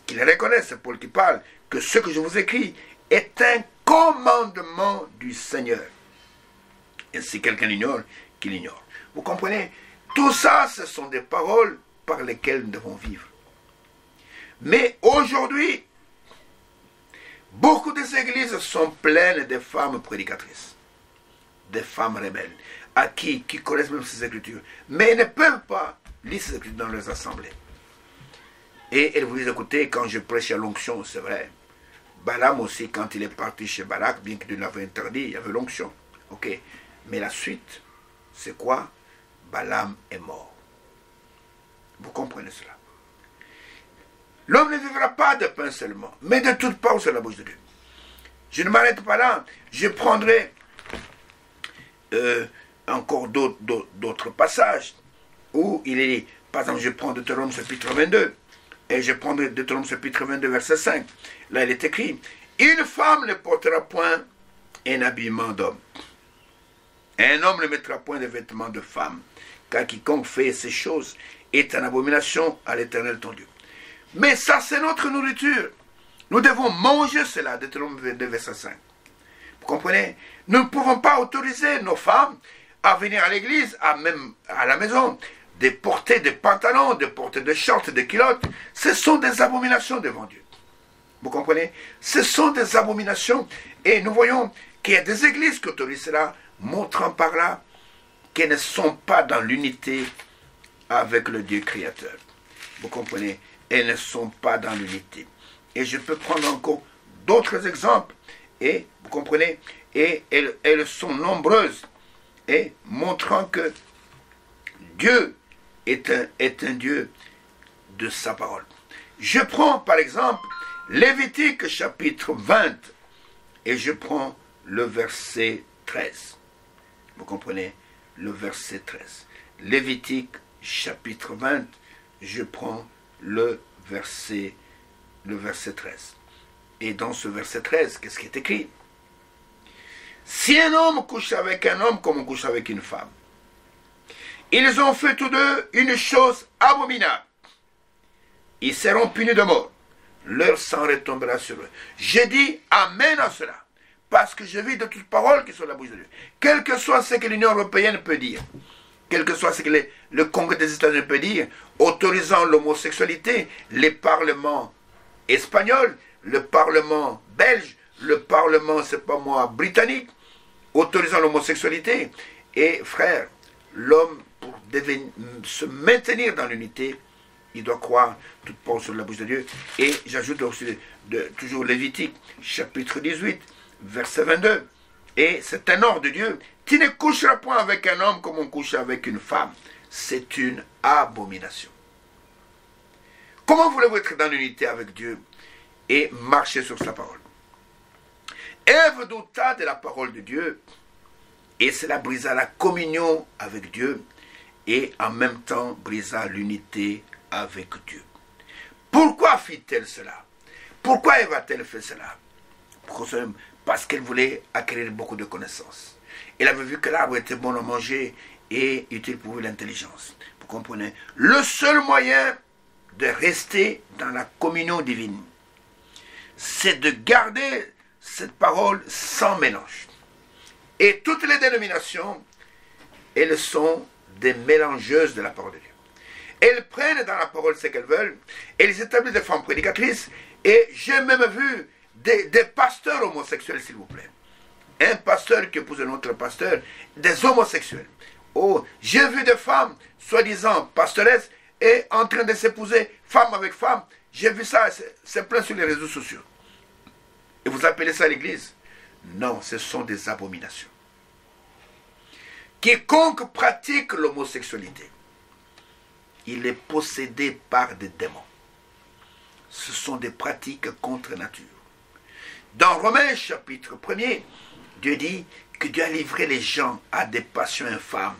Speaker 1: qu'il reconnaisse, c'est Paul qui parle, que ce que je vous écris est un commandement du Seigneur. Et si quelqu'un l'ignore, qu'il l'ignore. Vous comprenez? Tout ça, ce sont des paroles par lesquelles nous devons vivre. Mais aujourd'hui, beaucoup des églises sont pleines de femmes prédicatrices, des femmes rebelles, à qui connaissent même ces écritures, mais elles ne peuvent pas lire ces écritures dans leurs assemblées. Et elles vous disent, écoutez, quand je prêche à l'onction, c'est vrai. Balaam aussi, quand il est parti chez Balak, bien qu'il l'avait interdit, il y avait l'onction. Ok. Mais la suite, c'est quoi? Balaam est mort. Vous comprenez cela? L'homme ne vivra pas de pain seulement, mais de toute parole sur la bouche de Dieu. Je ne m'arrête pas là. Je prendrai encore d'autres passages où il est, par exemple, je prends Deutéronome chapitre 22, et je prendrai Deutéronome chapitre 22, verset 5. Là, il est écrit, une femme ne portera point un habillement d'homme. Un homme ne mettra point de vêtements de femme, car quiconque fait ces choses est en abomination à l'Éternel ton Dieu. Mais ça, c'est notre nourriture. Nous devons manger cela, Deutéronome 22, verset 5. Vous comprenez? Nous ne pouvons pas autoriser nos femmes à venir à l'église, même à la maison, de porter des pantalons, de porter des shorts, des culottes, ce sont des abominations devant Dieu. Vous comprenez? Ce sont des abominations. Et nous voyons qu'il y a des églises qui autorisent cela, montrant par là qu'elles ne sont pas dans l'unité avec le Dieu créateur. Vous comprenez? Elles ne sont pas dans l'unité. Et je peux prendre encore d'autres exemples. Et vous comprenez? Et elles sont nombreuses. Et montrant que Dieu est un Dieu de sa parole. Je prends par exemple Lévitique chapitre 20 et je prends le verset 13. Vous comprenez? Le verset 13. Lévitique chapitre 20, je prends le verset 13. Et dans ce verset 13, qu'est-ce qui est écrit? Si un homme couche avec un homme comme on couche avec une femme, ils ont fait tous deux une chose abominable. Ils seront punis de mort. Leur sang retombera sur eux. Je dis amen à cela. Parce que je vis de toutes paroles qui sont dans la bouche de Dieu. Quel que soit ce que l'Union européenne peut dire, quel que soit ce que le Congrès des États-Unis peut dire, autorisant l'homosexualité, les parlements espagnols, le parlement belge, le parlement, c'est pas moi, britannique, autorisant l'homosexualité. Et frère, l'homme, pour se maintenir dans l'unité, il doit croire toute parole sur la bouche de Dieu. Et j'ajoute aussi toujours Lévitique, chapitre 18, verset 22. Et c'est un ordre de Dieu. Tu ne coucheras point avec un homme comme on couche avec une femme. C'est une abomination. Comment voulez-vous être dans l'unité avec Dieu et marcher sur sa parole? Ève douta de la parole de Dieu et cela brisa la communion avec Dieu et en même temps brisa l'unité avec Dieu. Pourquoi fit-elle cela? Pourquoi Ève a-t-elle fait cela? Parce qu'elle voulait acquérir beaucoup de connaissances. Elle avait vu que l'arbre était bon à manger et utile pour l'intelligence. Vous comprenez? Le seul moyen de rester dans la communion divine, c'est de garder cette parole sans mélange. Et toutes les dénominations, elles sont des mélangeuses de la parole de Dieu. Elles prennent dans la parole ce qu'elles veulent, elles établissent des femmes prédicatrices, et j'ai même vu des pasteurs homosexuels, s'il vous plaît. Un pasteur qui épouse un autre pasteur, des homosexuels. Oh, j'ai vu des femmes, soi-disant pasteuresses, et en train de s'épouser, femme avec femme. J'ai vu ça, c'est plein sur les réseaux sociaux. Et vous appelez ça l'église? Non, ce sont des abominations. Quiconque pratique l'homosexualité, il est possédé par des démons. Ce sont des pratiques contre nature. Dans Romains chapitre 1er, Dieu dit que Dieu a livré les gens à des passions infâmes,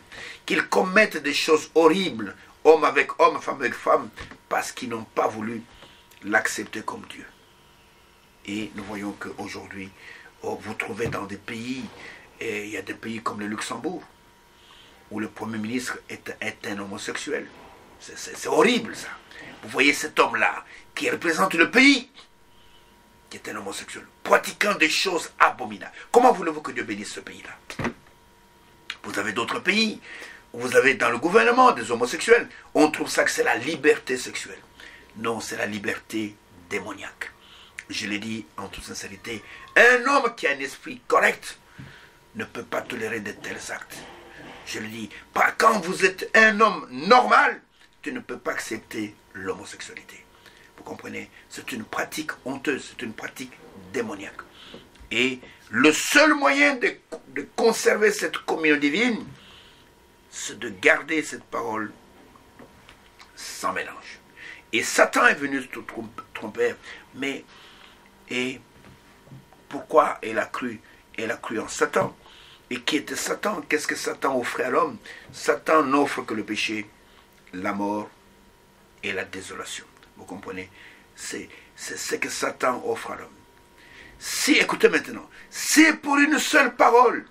Speaker 1: qu'ils commettent des choses horribles, homme avec homme, femme avec femme, parce qu'ils n'ont pas voulu l'accepter comme Dieu. Et nous voyons qu'aujourd'hui, vous trouvez dans des pays, et il y a des pays comme le Luxembourg, où le Premier ministre est un homosexuel. C'est horrible ça. Vous voyez cet homme-là, qui représente le pays, qui est un homosexuel, pratiquant des choses abominables. Comment voulez-vous que Dieu bénisse ce pays-là? Vous avez d'autres pays, où vous avez dans le gouvernement des homosexuels, on trouve ça que c'est la liberté sexuelle. Non, c'est la liberté démoniaque. Je l'ai dit en toute sincérité, un homme qui a un esprit correct ne peut pas tolérer de tels actes. Je le dis, quand vous êtes un homme normal, tu ne peux pas accepter l'homosexualité. Vous comprenez? C'est une pratique honteuse, c'est une pratique démoniaque. Et le seul moyen de conserver cette communion divine, c'est de garder cette parole sans mélange. Et Satan est venu se tromper, mais et pourquoi elle a cru en Satan? Et qui était Satan? Qu'est-ce que Satan offrait à l'homme? Satan n'offre que le péché, la mort et la désolation. Vous comprenez? C'est ce que Satan offre à l'homme. Si, écoutez maintenant, c'est pour une seule parole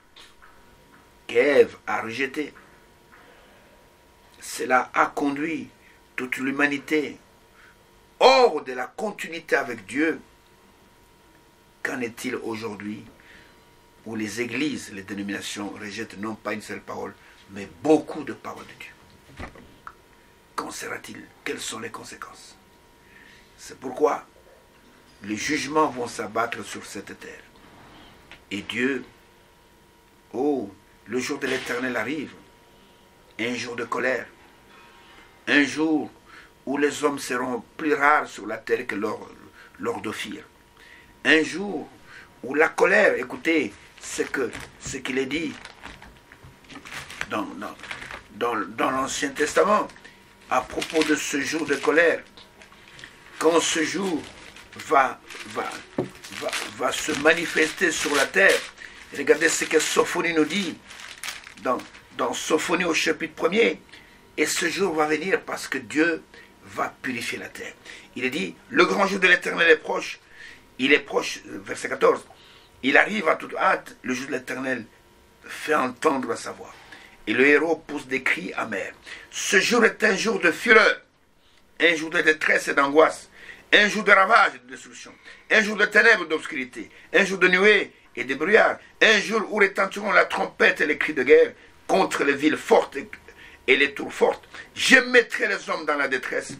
Speaker 1: qu'Ève a rejeté, cela a conduit toute l'humanité hors de la continuité avec Dieu. Qu'en est-il aujourd'hui où les églises, les dénominations rejettent non pas une seule parole, mais beaucoup de paroles de Dieu? qu'en sera-t-il? Quelles sont les conséquences? C'est pourquoi les jugements vont s'abattre sur cette terre. Et Dieu, oh, le jour de l'Éternel arrive, un jour de colère, un jour où les hommes seront plus rares sur la terre que lors d'Ophir. Un jour où la colère, écoutez ce qu'il est dit dans l'Ancien Testament à propos de ce jour de colère. Quand ce jour va se manifester sur la terre, regardez ce que Sophonie nous dit dans Sophonie au chapitre 1er. Et ce jour va venir parce que Dieu va purifier la terre. Il est dit, le grand jour de l'Éternel est proche. Il est proche, verset 14. Il arrive à toute hâte, le jour de l'Éternel fait entendre sa voix. Et le héros pousse des cris amers. Ce jour est un jour de fureur, un jour de détresse et d'angoisse, un jour de ravage et de destruction, un jour de ténèbres et d'obscurité, un jour de nuées et de brouillard, un jour où retentiront la trompette et les cris de guerre contre les villes fortes et les tours fortes. Je mettrai les hommes dans la détresse,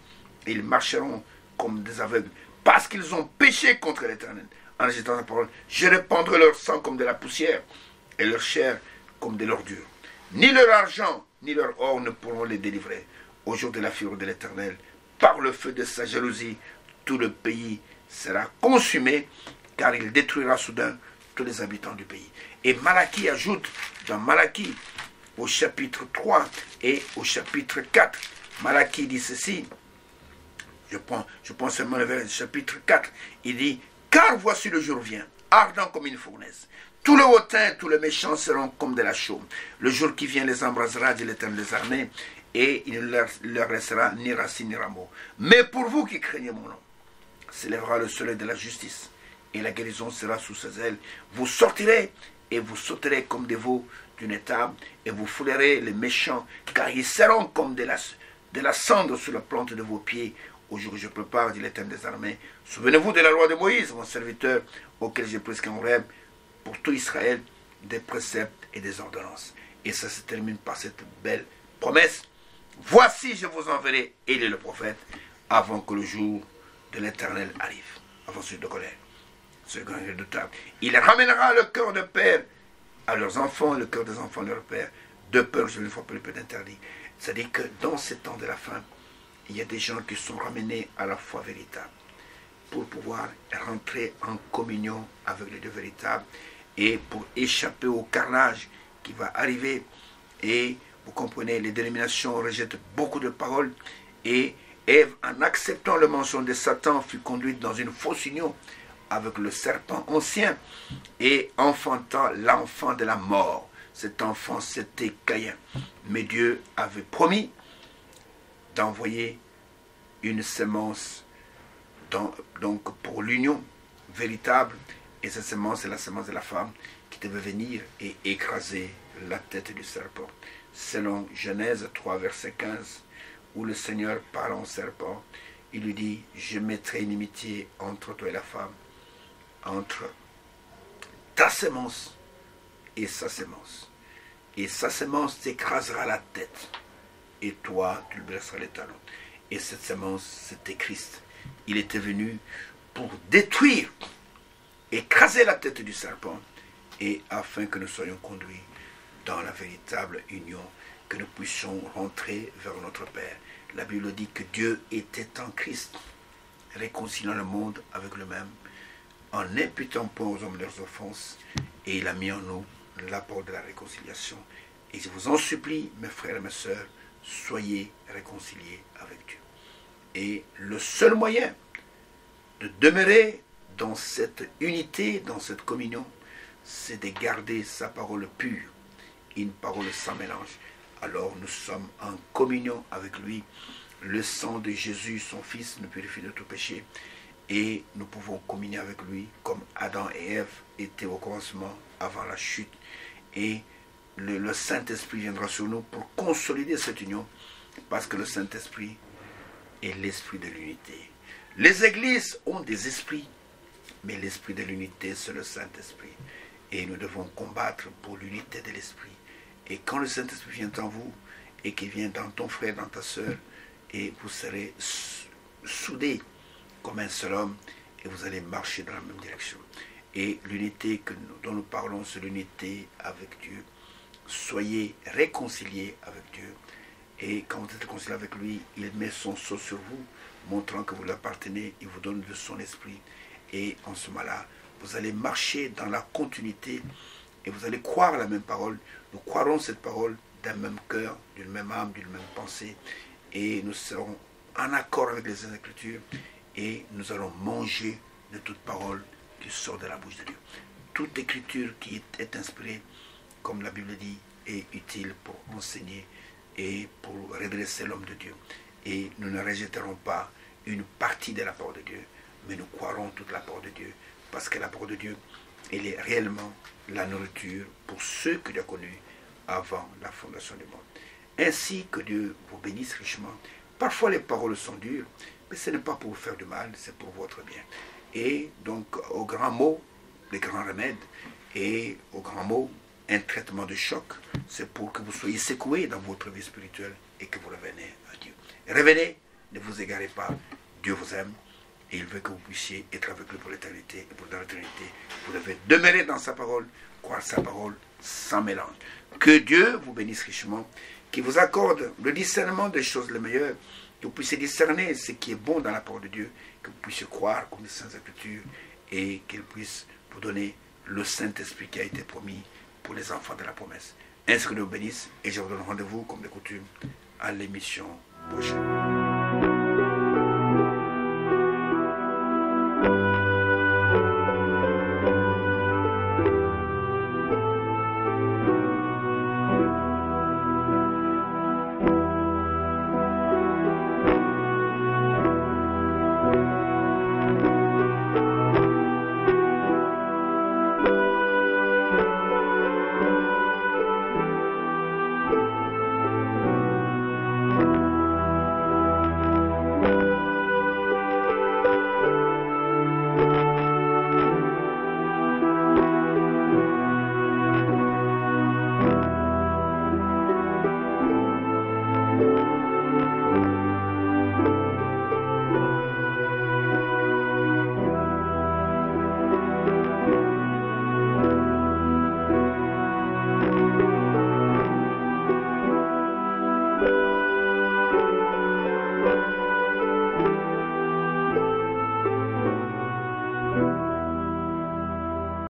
Speaker 1: et ils marcheront comme des aveugles, parce qu'ils ont péché contre l'Éternel. En agitant la parole, je répandrai leur sang comme de la poussière, et leur chair comme de l'ordure. Ni leur argent, ni leur or ne pourront les délivrer. Au jour de la fureur de l'Éternel, par le feu de sa jalousie, tout le pays sera consumé, car il détruira soudain tous les habitants du pays. Et Malachie ajoute, dans Malachie, au chapitre 3 et au chapitre 4, Malachie dit ceci, je prends seulement le verset chapitre 4, il dit, car voici le jour vient, ardent comme une fournaise. Tout le hautain, tous les méchants seront comme de la chaume. Le jour qui vient les embrasera, dit l'Éternel des armées, et il ne leur restera ni racine ni rameau. Mais pour vous qui craignez mon nom, s'élèvera le soleil de la justice, et la guérison sera sous ses ailes. Vous sortirez et vous sauterez comme des veaux d'une étable, et vous foulerez les méchants, car ils seront comme de la cendre sur la plante de vos pieds. Au jour où je prépare, dit l'Éternel des armées, souvenez-vous de la loi de Moïse, mon serviteur, auquel j'ai prescrit en rêve, pour tout Israël, des préceptes et des ordonnances. Et ça se termine par cette belle promesse. Voici, je vous enverrai Élie le prophète, avant que le jour de l'Éternel arrive, avant ce de colère, ce grand redoutable. Il ramènera le cœur de père à leurs enfants, le cœur des enfants à leur père, de peur que je ne fasse plus peu d'interdit. C'est-à-dire que dans ces temps de la fin, il y a des gens qui sont ramenés à la foi véritable pour pouvoir rentrer en communion avec le Dieu véritable et pour échapper au carnage qui va arriver. Et vous comprenez, les dénominations rejettent beaucoup de paroles, et Ève, en acceptant le mensonge de Satan, fut conduite dans une fausse union avec le serpent ancien et enfantant l'enfant de la mort. Cet enfant, c'était Caïn. Mais Dieu avait promis d'envoyer une semence donc pour l'union véritable, et cette semence est la semence de la femme qui devait venir et écraser la tête du serpent. Selon Genèse 3, verset 15, où le Seigneur parle au serpent, il lui dit, je mettrai une inimitié entre toi et la femme, entre ta semence et sa semence. Et sa semence t'écrasera la tête, et toi, tu lui blesseras les talons. Et cette semence, c'était Christ. Il était venu pour détruire, écraser la tête du serpent, et afin que nous soyons conduits dans la véritable union, que nous puissions rentrer vers notre Père. La Bible dit que Dieu était en Christ, réconciliant le monde avec lui-même, en n'imputant pas aux hommes leurs offenses, et il a mis en nous l'apport de la réconciliation. Et je vous en supplie, mes frères et mes sœurs, soyez réconciliés avec Dieu. Et le seul moyen de demeurer dans cette unité, dans cette communion, c'est de garder sa parole pure, une parole sans mélange. Alors nous sommes en communion avec lui. Le sang de Jésus, son Fils, nous purifie de tout péché. Et nous pouvons communier avec lui comme Adam et Ève étaient au commencement avant la chute. Et le Saint-Esprit viendra sur nous pour consolider cette union, parce que le Saint-Esprit est l'esprit de l'unité. Les églises ont des esprits, mais l'esprit de l'unité, c'est le Saint-Esprit. Et nous devons combattre pour l'unité de l'esprit. Et quand le Saint-Esprit vient en vous, et qu'il vient dans ton frère, dans ta sœur, et vous serez soudés comme un seul homme et vous allez marcher dans la même direction. Et l'unité dont nous parlons, c'est l'unité avec Dieu. Soyez réconciliés avec Dieu. Et quand vous êtes réconciliés avec lui, il met son sceau sur vous, montrant que vous l'appartenez, il vous donne de son esprit. Et en ce moment-là, vous allez marcher dans la continuité et vous allez croire la même parole. Nous croirons cette parole d'un même cœur, d'une même âme, d'une même pensée. Et nous serons en accord avec les Écritures et nous allons manger de toute parole qui sort de la bouche de Dieu. Toute écriture qui est inspirée, comme la Bible dit, est utile pour enseigner et pour redresser l'homme de Dieu. Et nous ne rejetterons pas une partie de la parole de Dieu, mais nous croirons toute la parole de Dieu, parce que la parole de Dieu, elle est réellement la nourriture pour ceux que Dieu a connus avant la fondation du monde. Ainsi que Dieu vous bénisse richement. Parfois les paroles sont dures, mais ce n'est pas pour vous faire du mal, c'est pour votre bien. Et donc, au grand mot, les grands remèdes, et au grand mot, un traitement de choc, c'est pour que vous soyez secoués dans votre vie spirituelle et que vous revenez à Dieu. Revenez, ne vous égarez pas, Dieu vous aime et il veut que vous puissiez être avec lui pour l'éternité et pour dans l'éternité. Vous devez demeurer dans sa parole, croire sa parole sans mélange. Que Dieu vous bénisse richement, qu'il vous accorde le discernement des choses les meilleures, que vous puissiez discerner ce qui est bon dans la parole de Dieu, que vous puissiez croire comme les Saintes Écritures et qu'il puisse vous donner le Saint-Esprit qui a été promis pour les enfants de la promesse. Ainsi que Dieu vous bénisse et je vous donne rendez-vous comme de coutume à l'émission prochaine.